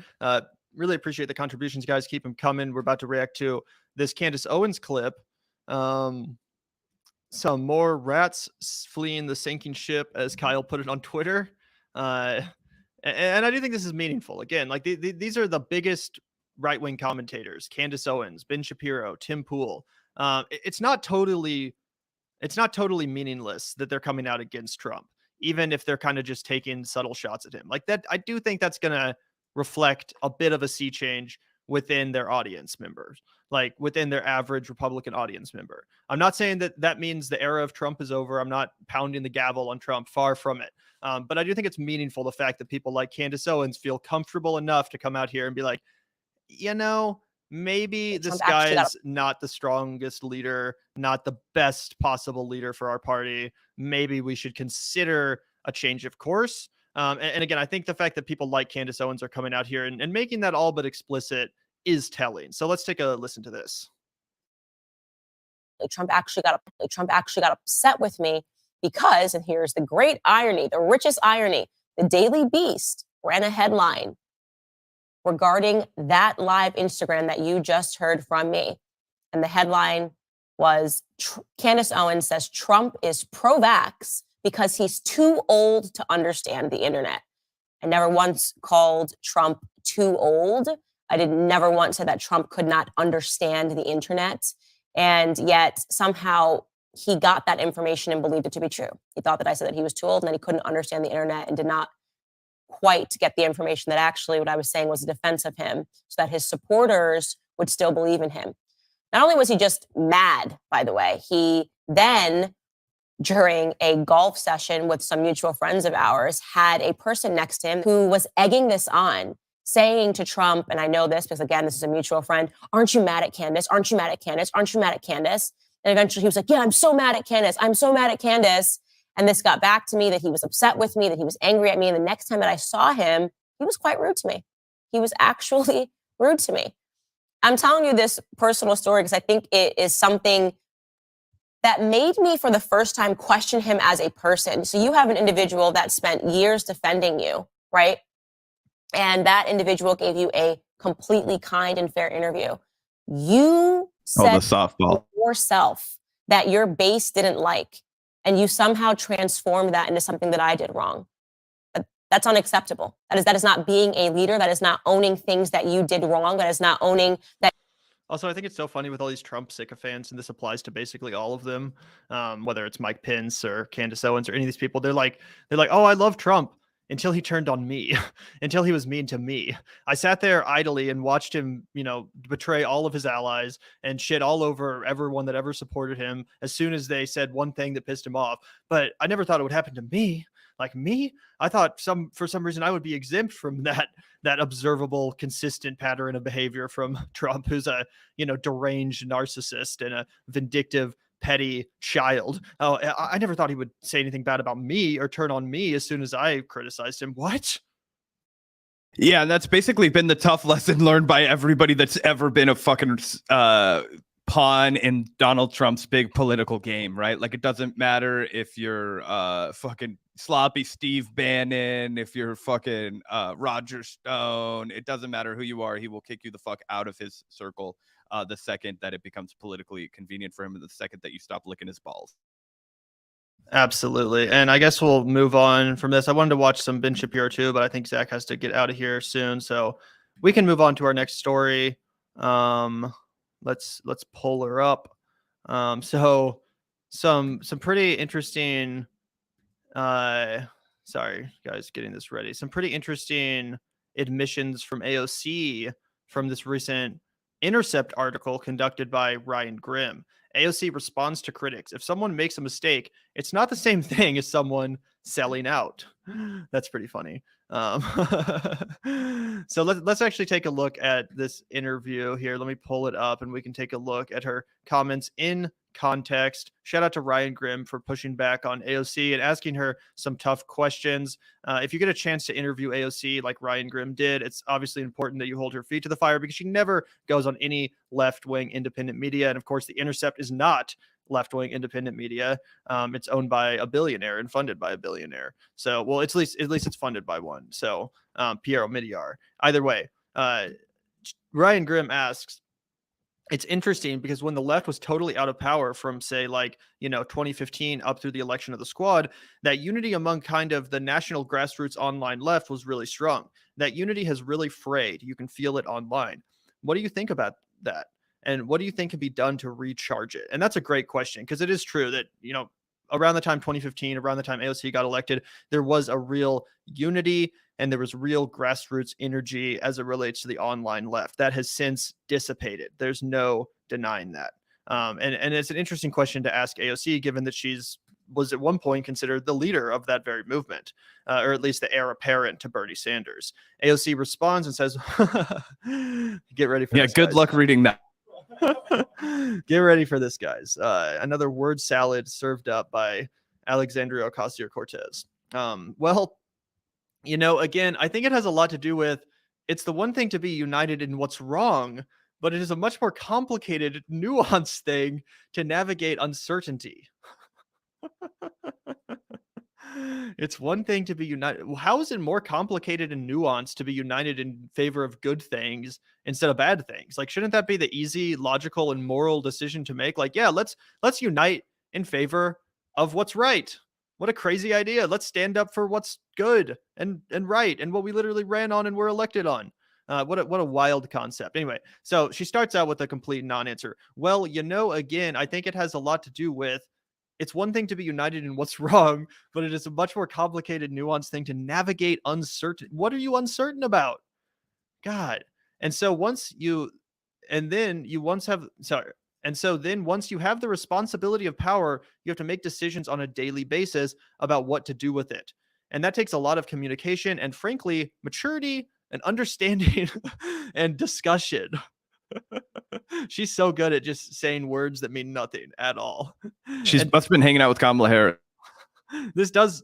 really appreciate the contributions, guys. Keep them coming. We're about to react to this Candace Owens clip. Some more rats fleeing the sinking ship, as Kyle put it on Twitter. And I do think this is meaningful. Again, like these are the biggest right-wing commentators: Candace Owens, Ben Shapiro, Tim Pool. It's not totally meaningless that they're coming out against Trump, even if they're kind of just taking subtle shots at him. Like that, I do think that's going to reflect a bit of a sea change within their audience members, like within their average Republican audience member. I'm not saying that means the era of Trump is over. I'm not pounding the gavel on Trump, far from it. But I do think it's meaningful, the fact that people like Candace Owens feel comfortable enough to come out here and be like, maybe this guy is not the strongest leader, not the best possible leader for our party. Maybe we should consider a change of course. And again, I think the fact that people like Candace Owens are coming out here and making that all but explicit is telling. So let's take a listen to this. Trump actually got upset with me because, and here's the great irony, the richest irony, the Daily Beast ran a headline regarding that live Instagram that you just heard from me. And the headline was, Candace Owens says Trump is pro-vax because he's too old to understand the internet. I never once called Trump too old. I never once said that Trump could not understand the internet. And yet somehow he got that information and believed it to be true. He thought that I said that he was too old and that he couldn't understand the internet and did not quite get the information that actually what I was saying was a defense of him so that his supporters would still believe in him. Not only was he just mad, by the way, he then, during a golf session with some mutual friends of ours, had a person next to him who was egging this on, saying to Trump, and I know this because, again, this is a mutual friend, aren't you mad at Candace? Aren't you mad at Candace? Aren't you mad at Candace? And eventually he was like, yeah, I'm so mad at Candace. I'm so mad at Candace. And this got back to me that he was upset with me, that he was angry at me. And the next time that I saw him, he was quite rude to me. He was actually rude to me. I'm telling you this personal story because I think it is something that made me, for the first time, question him as a person. So you have an individual that spent years defending you, right? And that individual gave you a completely kind and fair interview. You said the softball yourself that your base didn't like, and you somehow transformed that into something that I did wrong. That's unacceptable. That is not being a leader. That is not owning things that you did wrong. That is not owning that. Also, I think it's so funny with all these Trump sycophants, and this applies to basically all of them, whether it's Mike Pence or Candace Owens or any of these people. They're like, oh, I love Trump until he turned on me, until he was mean to me. I sat there idly and watched him, betray all of his allies and shit all over everyone that ever supported him as soon as they said one thing that pissed him off. But I never thought it would happen to me. Like me, I thought for some reason I would be exempt from that observable, consistent pattern of behavior from Trump, who's a deranged narcissist and a vindictive, petty child. Oh, I never thought he would say anything bad about me or turn on me as soon as I criticized him. What? Yeah, and that's basically been the tough lesson learned by everybody that's ever been a fucking pawn in Donald Trump's big political game, right? Like, it doesn't matter if you're fucking sloppy Steve Bannon, if you're fucking Roger Stone. It doesn't matter who you are. He will kick you the fuck out of his circle the second that it becomes politically convenient for him, and the second that you stop licking his balls. Absolutely. And I guess we'll move on from this. I wanted to watch some Ben Shapiro too, but I think Zach has to get out of here soon, so we can move on to our next story. Let's pull her up. So some pretty interesting sorry guys, getting this ready. Some pretty interesting admissions from AOC from this recent Intercept article conducted by Ryan Grimm. AOC responds to critics. If someone makes a mistake, it's not the same thing as someone selling out. That's pretty funny. So let's actually take a look at this interview here. Let me pull it up and we can take a look at her comments in context. Shout out to Ryan Grimm for pushing back on AOC and asking her some tough questions. If you get a chance to interview AOC like Ryan Grimm did, it's obviously important that you hold her feet to the fire because she never goes on any left-wing independent media. And of course, the Intercept is not left-wing independent media. It's owned by a billionaire and funded by a billionaire. So, well, at least it's funded by one. So, Piero Midyar. Either way, Ryan Grimm asks, it's interesting because when the left was totally out of power from, say, like, 2015 up through the election of the squad, that unity among kind of the national grassroots online left was really strong. That unity has really frayed. You can feel it online. What do you think about that? And what do you think can be done to recharge it? And that's a great question, because it is true that, around the time 2015, around the time AOC got elected, there was a real unity and there was real grassroots energy as it relates to the online left. That has since dissipated. There's no denying that. And it's an interesting question to ask AOC, given that was at one point considered the leader of that very movement, or at least the heir apparent to Bernie Sanders. AOC responds and says, get ready for this, good guys. luck reading that. Get ready for this, guys. Another word salad served up by Alexandria Ocasio-Cortez. Well, again, I think it has a lot to do with, it's the one thing to be united in what's wrong, but it is a much more complicated, nuanced thing to navigate uncertainty. It's one thing to be united. How is it more complicated and nuanced to be united in favor of good things instead of bad things? Like, shouldn't that be the easy, logical, and moral decision to make? Like, yeah, let's unite in favor of what's right. What a crazy idea. Let's stand up for what's good and right and what we literally ran on and were elected on. What a wild concept. Anyway, so she starts out with a complete non-answer. Well, again, I think it has a lot to do with, it's one thing to be united in what's wrong, but it is a much more complicated, nuanced thing to navigate uncertain. What are you uncertain about? God. And so once you have the responsibility of power, you have to make decisions on a daily basis about what to do with it. And that takes a lot of communication and, frankly, maturity and understanding and discussion. She's so good at just saying words that mean nothing at all. She's must have been hanging out with Kamala Harris. This does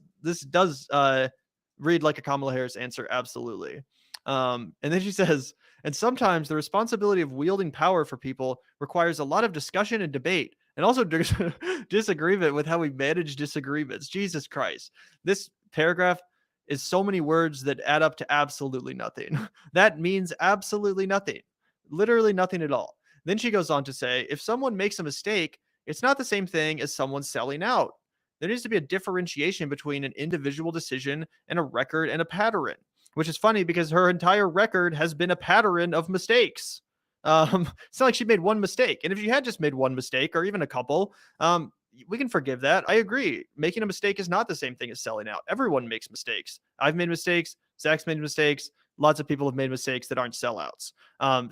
read like a Kamala Harris answer, absolutely. And then she says, and sometimes the responsibility of wielding power for people requires a lot of discussion and debate, and also disagreement with how we manage disagreements. Jesus Christ. This paragraph is so many words that add up to absolutely nothing. That means absolutely nothing. Literally nothing at all. Then she goes on to say, if someone makes a mistake, it's not the same thing as someone selling out. There needs to be a differentiation between an individual decision and a record and a pattern, which is funny because her entire record has been a pattern of mistakes. It's not like she made one mistake. And if she had just made one mistake or even a couple, we can forgive that. I agree. Making a mistake is not the same thing as selling out. Everyone makes mistakes. I've made mistakes. Zach's made mistakes. Lots of people have made mistakes that aren't sellouts.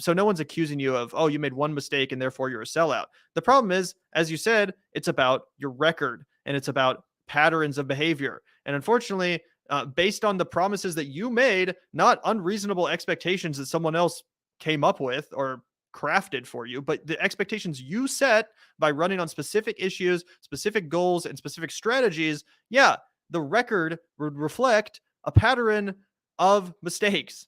So no one's accusing you of, oh, you made one mistake and therefore you're a sellout. The problem is, as you said, it's about your record and it's about patterns of behavior. And unfortunately, based on the promises that you made, not unreasonable expectations that someone else came up with or crafted for you, but the expectations you set by running on specific issues, specific goals, and specific strategies, yeah, the record would reflect a pattern of mistakes.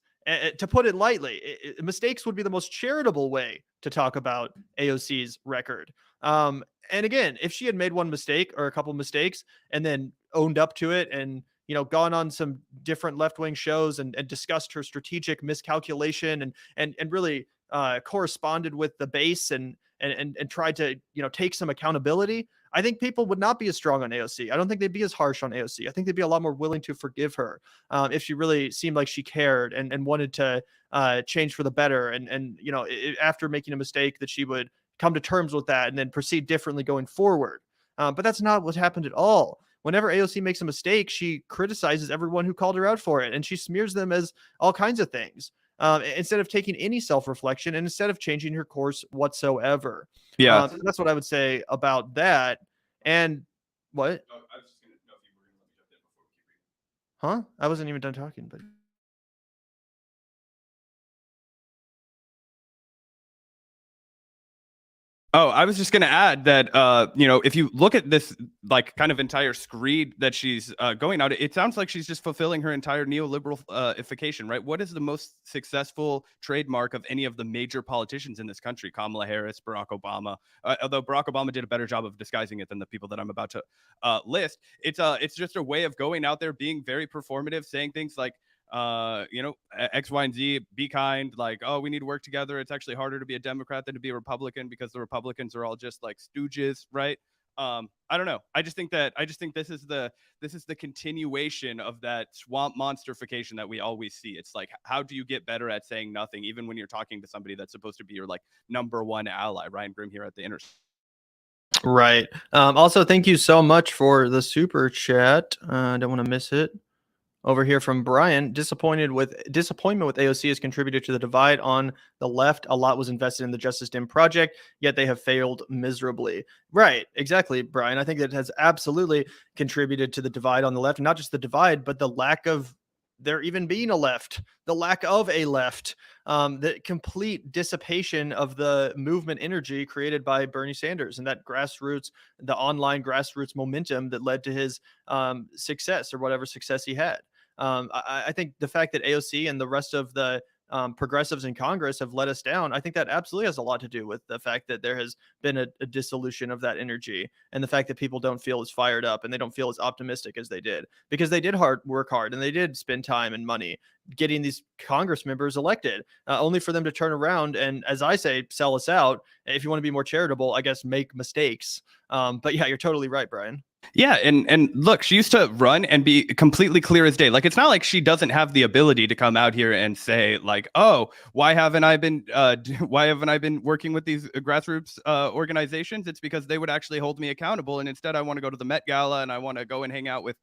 To put it lightly, mistakes would be the most charitable way to talk about AOC's record. And again, if she had made one mistake or a couple mistakes and then owned up to it and gone on some different left-wing shows and discussed her strategic miscalculation and really corresponded with the base and tried to take some accountability, I think people would not be as strong on AOC. I don't think they'd be as harsh on AOC. I think they'd be a lot more willing to forgive her if she really seemed like she cared and wanted to change for the better. And after making a mistake, that she would come to terms with that and then proceed differently going forward. But that's not what happened at all. Whenever AOC makes a mistake, she criticizes everyone who called her out for it, and she smears them as all kinds of things. Instead of taking any self-reflection and instead of changing her course whatsoever. Yeah. So that's what I would say about that. And what? I was just going to know if you were going to let me jump in before we keep reading. Huh? I wasn't even done talking, but. Oh, I was just going to add that, if you look at this, like, kind of entire screed that she's going out, it sounds like she's just fulfilling her entire neoliberalification, right? What is the most successful trademark of any of the major politicians in this country? Kamala Harris, Barack Obama, although Barack Obama did a better job of disguising it than the people that I'm about to list. It's just a way of going out there, being very performative, saying things like, X, Y, and Z, be kind, like, oh, we need to work together. It's actually harder to be a Democrat than to be a Republican because the Republicans are all just like stooges, right? I don't know. I just think this is the continuation of that swamp monsterification that we always see. It's like, how do you get better at saying nothing, even when you're talking to somebody that's supposed to be your like number one ally? Ryan Grimm here at the Intercept. Right. Also, thank you so much for the super chat. I don't want to miss it. Over here from Brian, disappointment with AOC has contributed to the divide on the left. A lot was invested in the Justice Dim project, yet they have failed miserably. Right, exactly, Brian. I think that has absolutely contributed to the divide on the left, and not just the divide, but the lack of there even being a left, the lack of a left, the complete dissipation of the movement energy created by Bernie Sanders and that grassroots, the online grassroots momentum that led to his success or whatever success he had. I think the fact that AOC and the rest of the progressives in Congress have let us down, I think that absolutely has a lot to do with the fact that there has been a dissolution of that energy, and the fact that people don't feel as fired up and they don't feel as optimistic as they did, because they did work hard and they did spend time and money getting these Congress members elected, only for them to turn around and, as I say, sell us out. If you want to be more charitable, I guess make mistakes. But yeah, you're totally right, Brian. Yeah, and look, she used to run and be completely clear as day. Like, it's not like she doesn't have the ability to come out here and say, like, oh, why haven't I been working with these grassroots organizations? It's because they would actually hold me accountable, and instead I want to go to the Met Gala and I want to go and hang out with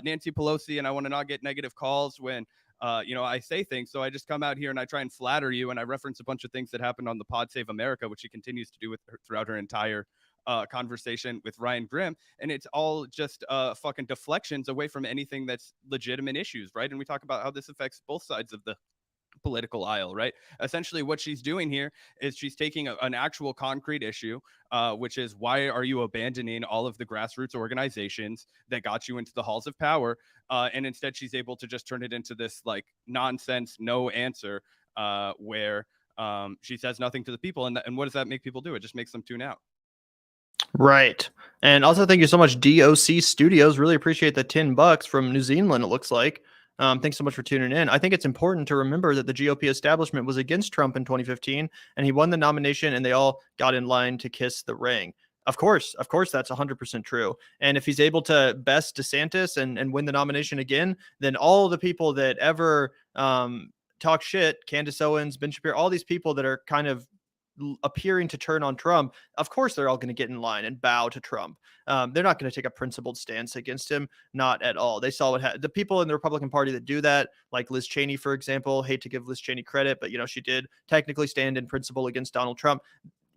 Nancy Pelosi, and I want to not get negative calls when I say things. So I just come out here and I try and flatter you, and I reference a bunch of things that happened on the Pod Save America, which she continues to do throughout her entire conversation with Ryan Grimm, and it's all just fucking deflections away from anything that's legitimate issues, right? And we talk about how this affects both sides of the political aisle, right? Essentially, what she's doing here is she's taking an actual concrete issue, which is, why are you abandoning all of the grassroots organizations that got you into the halls of power? And instead, she's able to just turn it into this like nonsense, no answer, where she says nothing to the people. And what does that make people do? It just makes them tune out. Right. And also, thank you so much, DOC Studios. Really appreciate the $10 from New Zealand, it looks like. Thanks so much for tuning in. I think it's important to remember that the GOP establishment was against Trump in 2015, and he won the nomination, and they all got in line to kiss the ring. Of course, that's 100% true. And if he's able to best DeSantis and win the nomination again, then all the people that ever talk shit, Candace Owens, Ben Shapiro, all these people that are kind of appearing to turn on Trump, of course they're all going to get in line and bow to Trump. They're not going to take a principled stance against him, not at all. They saw what the people in the Republican Party that do that, like Liz Cheney, for example. Hate to give Liz Cheney credit, but she did technically stand in principle against Donald Trump.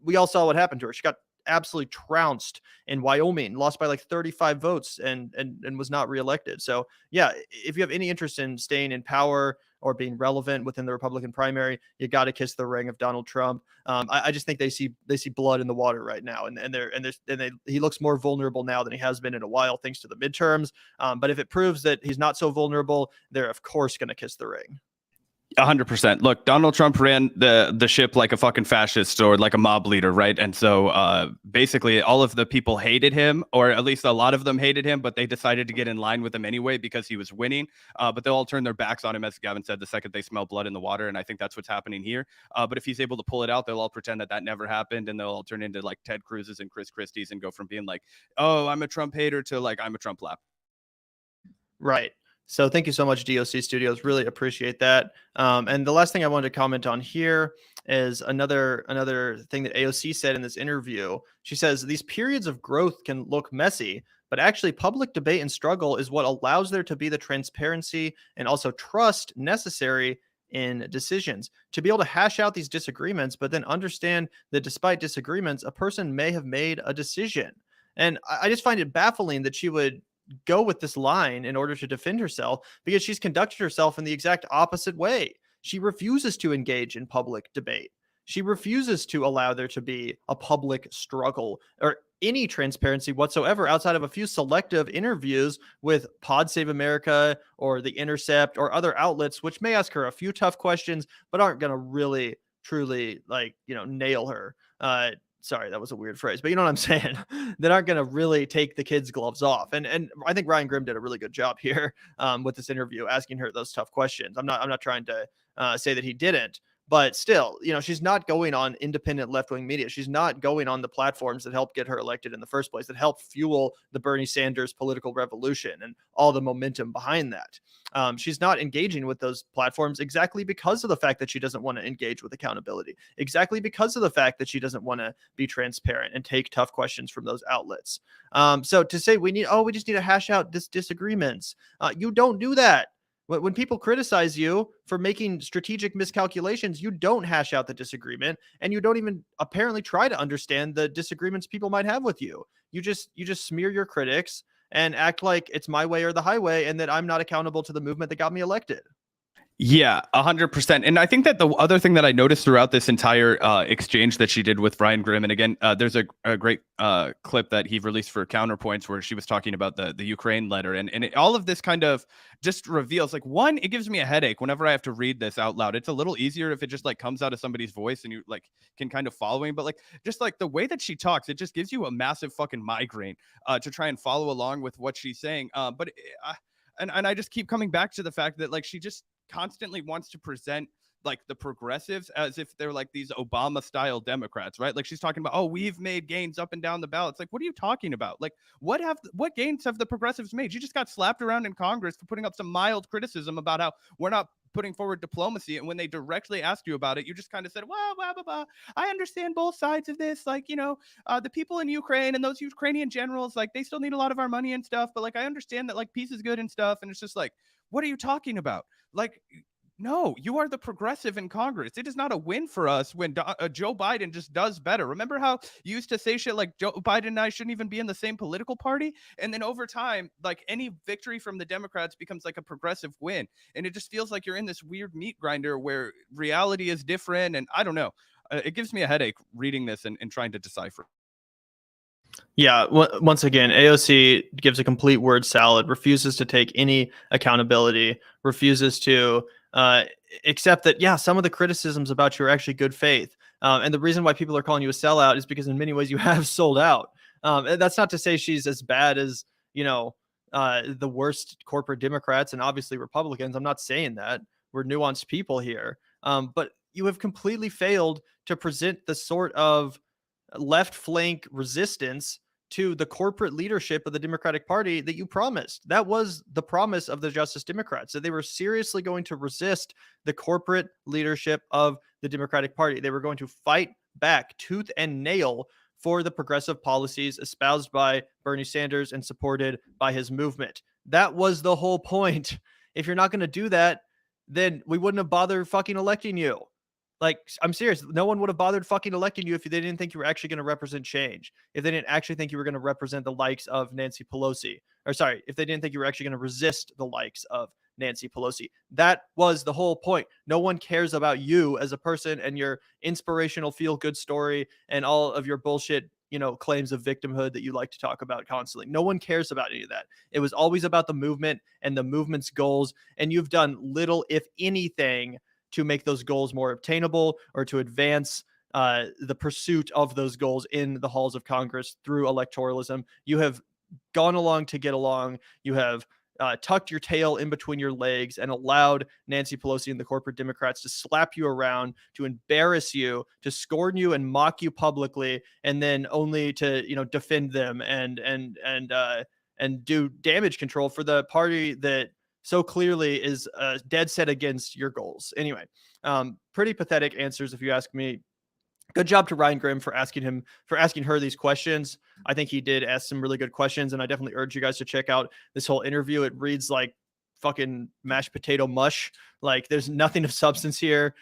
We all saw what happened to her. She got absolutely trounced in Wyoming, lost by like 35 votes, and was not reelected. So yeah, if you have any interest in staying in power or being relevant within the Republican primary, you got to kiss the ring of Donald Trump. I just think they see blood in the water right now, and he looks more vulnerable now than he has been in a while, thanks to the midterms. But if it proves that he's not so vulnerable, they're of course going to kiss the ring. 100%. Look, Donald Trump ran the ship like a fucking fascist or like a mob leader, right? And so basically all of the people hated him, or at least a lot of them hated him, but they decided to get in line with him anyway because he was winning. But they'll all turn their backs on him, as Gavin said, the second they smell blood in the water. And I think that's what's happening here. But if he's able to pull it out, they'll all pretend that never happened, and they'll all turn into like Ted Cruz's and Chris Christie's and go from being like, oh, I'm a Trump hater to like, I'm a Trump lap. Right. So thank you so much, DOC Studios. Really appreciate that. And the last thing I wanted to comment on here is another thing that AOC said in this interview. She says, these periods of growth can look messy, but actually public debate and struggle is what allows there to be the transparency and also trust necessary in decisions. To be able to hash out these disagreements, but then understand that despite disagreements, a person may have made a decision. And I just find it baffling that she would go with this line in order to defend herself, because she's conducted herself in the exact opposite way. She refuses to engage in public debate. she refuses to allow there to be a public struggle or any transparency whatsoever outside of a few selective interviews with Pod Save America or the Intercept or other outlets, which may ask her a few tough questions, but aren't going to really, truly, like, nail her. Sorry, that was a weird phrase, but you know what I'm saying? That aren't going to really take the kids' gloves off. And I think Ryan Grimm did a really good job here with this interview, asking her those tough questions. I'm not trying to say that he didn't, but still, she's not going on independent left-wing media. She's not going on the platforms that helped get her elected in the first place, that helped fuel the Bernie Sanders political revolution and all the momentum behind that. She's not engaging with those platforms exactly because of the fact that she doesn't want to engage with accountability, exactly because of the fact that she doesn't want to be transparent and take tough questions from those outlets. So to say we just need to hash out disagreements, you don't do that. When people criticize you for making strategic miscalculations, you don't hash out the disagreement, and you don't even apparently try to understand the disagreements people might have with you. You just smear your critics and act like it's my way or the highway, and that I'm not accountable to the movement that got me elected. Yeah, 100%. And I think that the other thing that I noticed throughout this entire exchange that she did with Ryan Grimm, and again, there's a great clip that he released for Counterpoints where she was talking about the Ukraine letter. And all of this kind of just reveals, like, one, it gives me a headache whenever I have to read this out loud. It's a little easier if it just like comes out of somebody's voice and you like can kind of follow him. But like just like the way that she talks, it just gives you a massive fucking migraine to try and follow along with what she's saying. And I just keep coming back to the fact that like she just constantly wants to present like the progressives as if they're like these Obama style Democrats, right? Like she's talking about, oh, we've made gains up and down the ballot. It's like, what are you talking about? Like what gains have the progressives made? You just got slapped around in Congress for putting up some mild criticism about how we're not putting forward diplomacy. And when they directly asked you about it, you just kind of said, well, blah, blah, blah. I understand both sides of this. Like, the people in Ukraine and those Ukrainian generals, like they still need a lot of our money and stuff. But like, I understand that like peace is good and stuff. And it's just like, what are you talking about? Like, no, you are the progressive in Congress. It is not a win for us when Joe Biden just does better. Remember how you used to say shit like Joe Biden and I shouldn't even be in the same political party? And then over time, like any victory from the Democrats becomes like a progressive win. And it just feels like you're in this weird meat grinder where reality is different. And I don't know. It gives me a headache reading this and trying to decipher. Yeah, once again, AOC gives a complete word salad, refuses to take any accountability, refuses to accept that, yeah, some of the criticisms about you are actually good faith. And the reason why people are calling you a sellout is because in many ways you have sold out. And that's not to say she's as bad as, the worst corporate Democrats and obviously Republicans. I'm not saying that. We're nuanced people here. But you have completely failed to present the sort of left flank resistance to the corporate leadership of the Democratic Party that you promised. That was the promise of the Justice Democrats, that they were seriously going to resist the corporate leadership of the Democratic Party. They were going to fight back tooth and nail for the progressive policies espoused by Bernie Sanders and supported by his movement. That was the whole point. If you're not going to do that, then we wouldn't have bothered fucking electing you. Like, I'm serious. No one would have bothered fucking electing you if they didn't think you were actually going to represent change. If they didn't actually think you were going to represent the likes of Nancy Pelosi. Or sorry, if they didn't think you were actually going to resist the likes of Nancy Pelosi. That was the whole point. No one cares about you as a person and your inspirational feel-good story and all of your bullshit, claims of victimhood that you like to talk about constantly. No one cares about any of that. It was always about the movement and the movement's goals. And you've done little, if anything, to make those goals more obtainable or to advance the pursuit of those goals in the halls of Congress through electoralism. You have gone along to get along. You have tucked your tail in between your legs and allowed Nancy Pelosi and the corporate Democrats to slap you around, to embarrass you, to scorn you and mock you publicly, and then only to defend them and do damage control for the party that so clearly is dead set against your goals. Anyway, pretty pathetic answers if you ask me. Good job to Ryan Grimm for asking her these questions. I think he did ask some really good questions, and I definitely urge you guys to check out this whole interview. It reads like fucking mashed potato mush. Like there's nothing of substance here.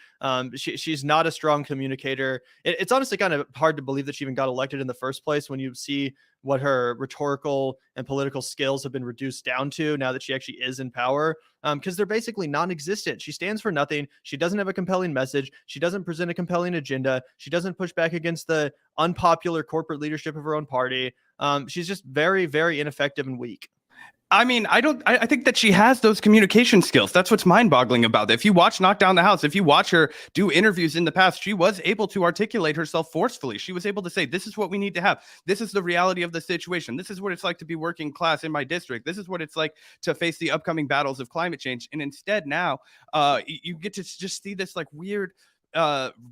She's not a strong communicator. It's honestly kind of hard to believe that she even got elected in the first place when you see what her rhetorical and political skills have been reduced down to now that she actually is in power, because they're basically non-existent. She stands for nothing. She doesn't have a compelling message. She doesn't present a compelling agenda. She doesn't push back against the unpopular corporate leadership of her own party. She's just very, very ineffective and weak. I mean, I think that she has those communication skills. That's what's mind-boggling about it. If you watch Knock Down the House, if you watch her do interviews in the past, she was able to articulate herself forcefully. She was able to say, this is what we need to have. This is the reality of the situation. This is what it's like to be working class in my district. This is what it's like to face the upcoming battles of climate change. And instead now, you get to just see this like weird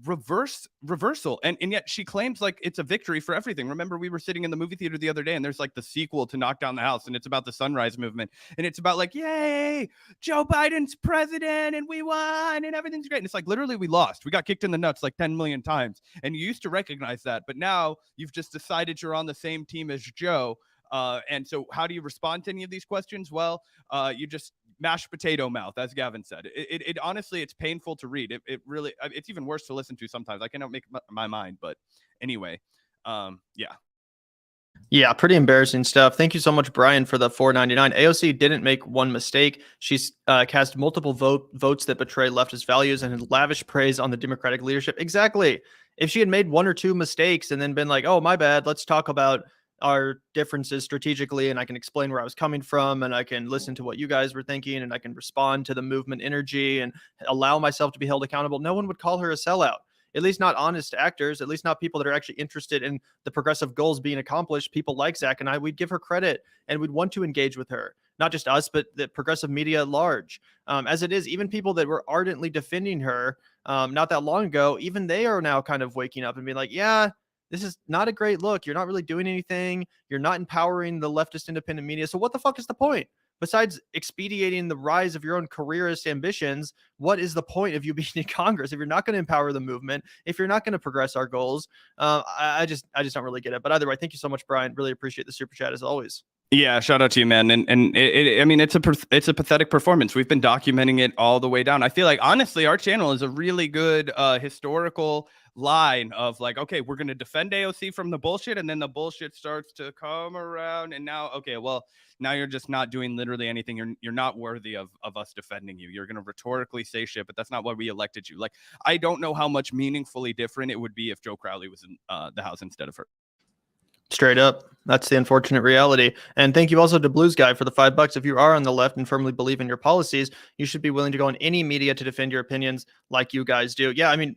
reversal, and yet she claims like it's a victory for everything. Remember, we were sitting in the movie theater the other day and there's like the sequel to Knock Down the House, and it's about the Sunrise Movement, and it's about like, yay, Joe Biden's president and we won and everything's great. And it's like, literally, we lost. We got kicked in the nuts like 10 million times, and you used to recognize that, but now you've just decided you're on the same team as Joe. And so how do you respond to any of these questions? Well, you just mashed potato mouth, as Gavin said. It honestly, it's painful to read. It really, it's even worse to listen to sometimes. I cannot make my mind, but anyway, yeah. Yeah, pretty embarrassing stuff. Thank you so much, Brian, for the $4.99. AOC didn't make one mistake. She's cast multiple votes that betray leftist values and had lavish praise on the Democratic leadership. Exactly. If she had made one or two mistakes and then been like, oh, my bad, let's talk about our differences strategically, and I can explain where I was coming from, and I can listen to what you guys were thinking, and I can respond to the movement energy and allow myself to be held accountable, no one would call her a sellout. At least not honest actors, at least not people that are actually interested in the progressive goals being accomplished. People like Zach and I, we'd give her credit and we'd want to engage with her. Not just us, but the progressive media at large. As it is, even people that were ardently defending her not that long ago, even they are now kind of waking up and being like, yeah, this is not a great look. You're not really doing anything. You're not empowering the leftist independent media. So what the fuck is the point? Besides expediting the rise of your own careerist ambitions, what is the point of you being in Congress if you're not going to empower the movement, if you're not going to progress our goals? I just don't really get it. But either way, thank you so much, Brian. Really appreciate the super chat as always. Yeah, shout out to you, man. And I mean, it's a pathetic performance. We've been documenting it all the way down. I feel like, honestly, our channel is a really good historical line of like, okay, we're going to defend AOC from the bullshit, and then the bullshit starts to come around, and now, okay, well, now you're just not doing literally anything. You're not worthy of us defending you. You're going to rhetorically say shit, but that's not why we elected you. Like, I don't know how much meaningfully different it would be if Joe Crowley was in the House instead of her. Straight up. That's the unfortunate reality. And thank you also to Blues Guy for the $5. If you are on the left and firmly believe in your policies, you should be willing to go on any media to defend your opinions like you guys do. Yeah, I mean,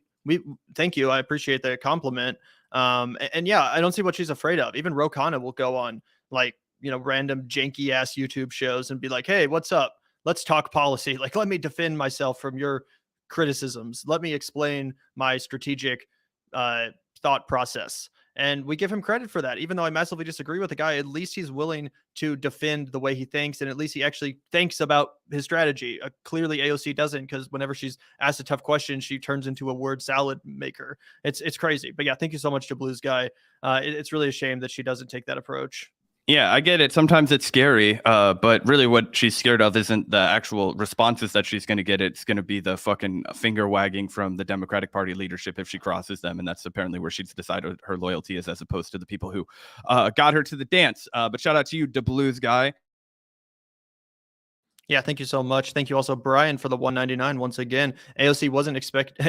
thank you. I appreciate the compliment. And yeah, I don't see what she's afraid of. Even Ro Khanna will go on like, random janky ass YouTube shows and be like, hey, what's up? Let's talk policy. Like, let me defend myself from your criticisms. Let me explain my strategic thought process. And we give him credit for that. Even though I massively disagree with the guy, at least he's willing to defend the way he thinks. And at least he actually thinks about his strategy. Clearly AOC doesn't, because whenever she's asked a tough question, she turns into a word salad maker. It's crazy. But yeah, thank you so much to Blues Guy. It's really a shame that she doesn't take that approach. Yeah, I get it. Sometimes it's scary, but really what she's scared of isn't the actual responses that she's going to get. It's going to be the fucking finger wagging from the Democratic Party leadership if she crosses them. And that's apparently where she's decided her loyalty is, as opposed to the people who got her to the dance. But shout out to you, the Blues Guy. Yeah, thank you so much. Thank you also, Brian, for the $1.99 once again. AOC wasn't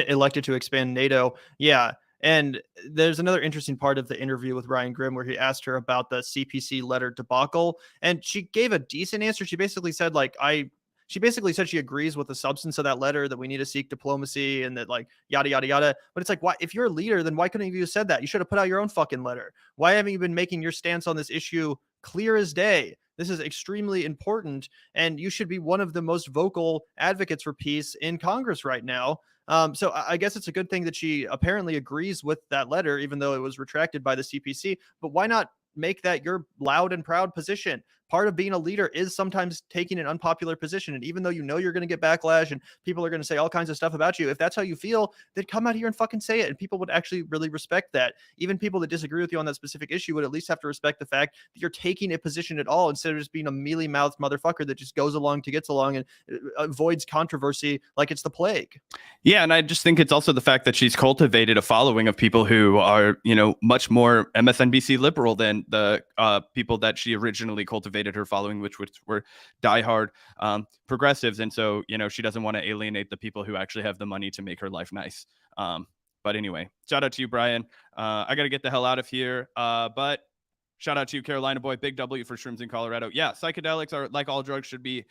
elected to expand NATO. Yeah. And there's another interesting part of the interview with Ryan Grimm where he asked her about the CPC letter debacle, and she gave a decent answer. She basically said, like, she agrees with the substance of that letter, that we need to seek diplomacy and that, like, yada, yada, yada. But it's like, why, if you're a leader, then why couldn't you have said that? You should have put out your own fucking letter. Why haven't you been making your stance on this issue clear as day? This is extremely important, and you should be one of the most vocal advocates for peace in Congress right now. So I guess it's a good thing that she apparently agrees with that letter, even though it was retracted by the CPC. But why not make that your loud and proud position? part of being a leader is sometimes taking an unpopular position. And even though you know you're going to get backlash and people are going to say all kinds of stuff about you, if that's how you feel, then come out here and fucking say it. And people would actually really respect that. Even people that disagree with you on that specific issue would at least have to respect the fact that you're taking a position at all, instead of just being a mealy-mouthed motherfucker that just goes along to gets along and avoids controversy like it's the plague. Yeah, and I just think it's also the fact that she's cultivated a following of people who are, much more MSNBC liberal than the people that she originally cultivated her following, which were diehard progressives. And so, she doesn't want to alienate the people who actually have the money to make her life nice. But anyway, shout out to you, Brian. I got to get the hell out of here. But shout out to you, Carolina boy. Big W for shrooms in Colorado. Yeah, psychedelics are, like all drugs, should be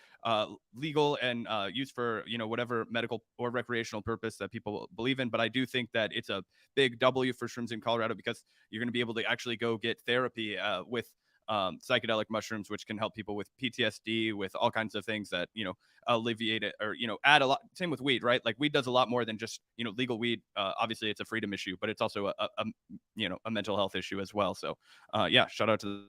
legal and used for whatever medical or recreational purpose that people believe in. But I do think that it's a big W for shrooms in Colorado, because you're going to be able to actually go get therapy with psychedelic mushrooms, which can help people with PTSD, with all kinds of things that alleviate it, or add a lot. Same with weed, right? Like, weed does a lot more than just legal weed. Obviously it's a freedom issue, but it's also a mental health issue as well. So yeah, shout out to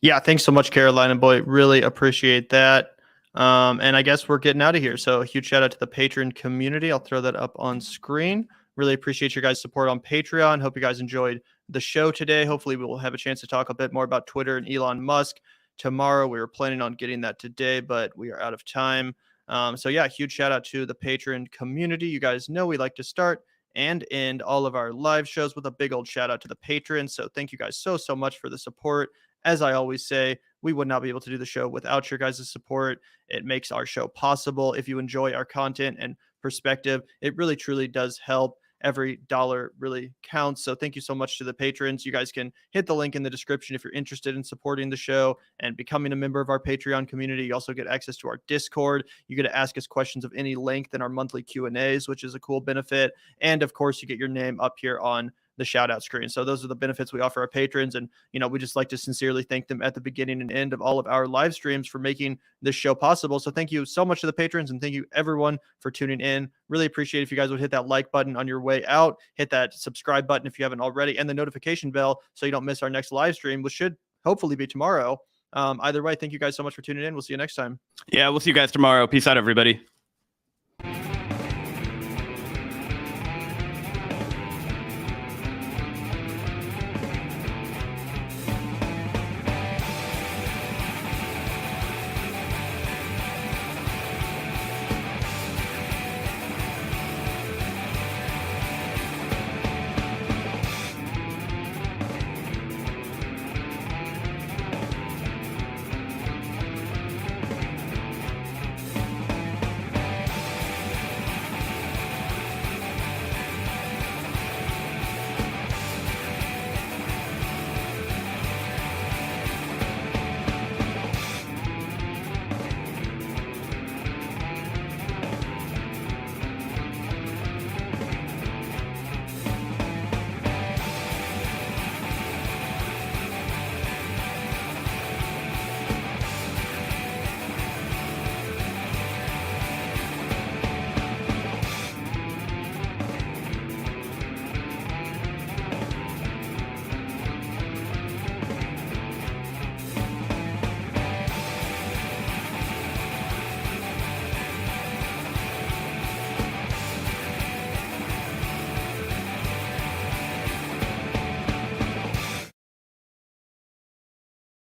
Yeah, thanks so much, Carolina boy. Really appreciate that. And I guess we're getting out of here. So a huge shout out to the Patreon community. I'll throw that up on screen. Really appreciate your guys' support on Patreon. Hope you guys enjoyed the show today. Hopefully we will have a chance to talk a bit more about Twitter and Elon Musk tomorrow. We were planning on getting that today, but we are out of time. So yeah, huge shout out to the Patreon community. You guys know we like to start and end all of our live shows with a big old shout out to the patrons. So thank you guys so much for the support. As I always say, we would not be able to do the show without your guys' support. It makes our show possible. If you enjoy our content and perspective, it really truly does help. Every dollar really counts. So thank you so much to the patrons. You guys can hit the link in the description if you're interested in supporting the show and becoming a member of our Patreon community. You also get access to our Discord. You get to ask us questions of any length in our monthly Q&As, which is a cool benefit. And of course, you get your name up here on the shout out screen. So those are the benefits we offer our patrons. And, we just like to sincerely thank them at the beginning and end of all of our live streams for making this show possible. So thank you so much to the patrons, and thank you everyone for tuning in. Really appreciate if you guys would hit that like button on your way out, hit that subscribe button if you haven't already, and the notification bell so you don't miss our next live stream, which should hopefully be tomorrow. Either way, thank you guys so much for tuning in. We'll see you next time. Yeah, we'll see you guys tomorrow. Peace out, everybody.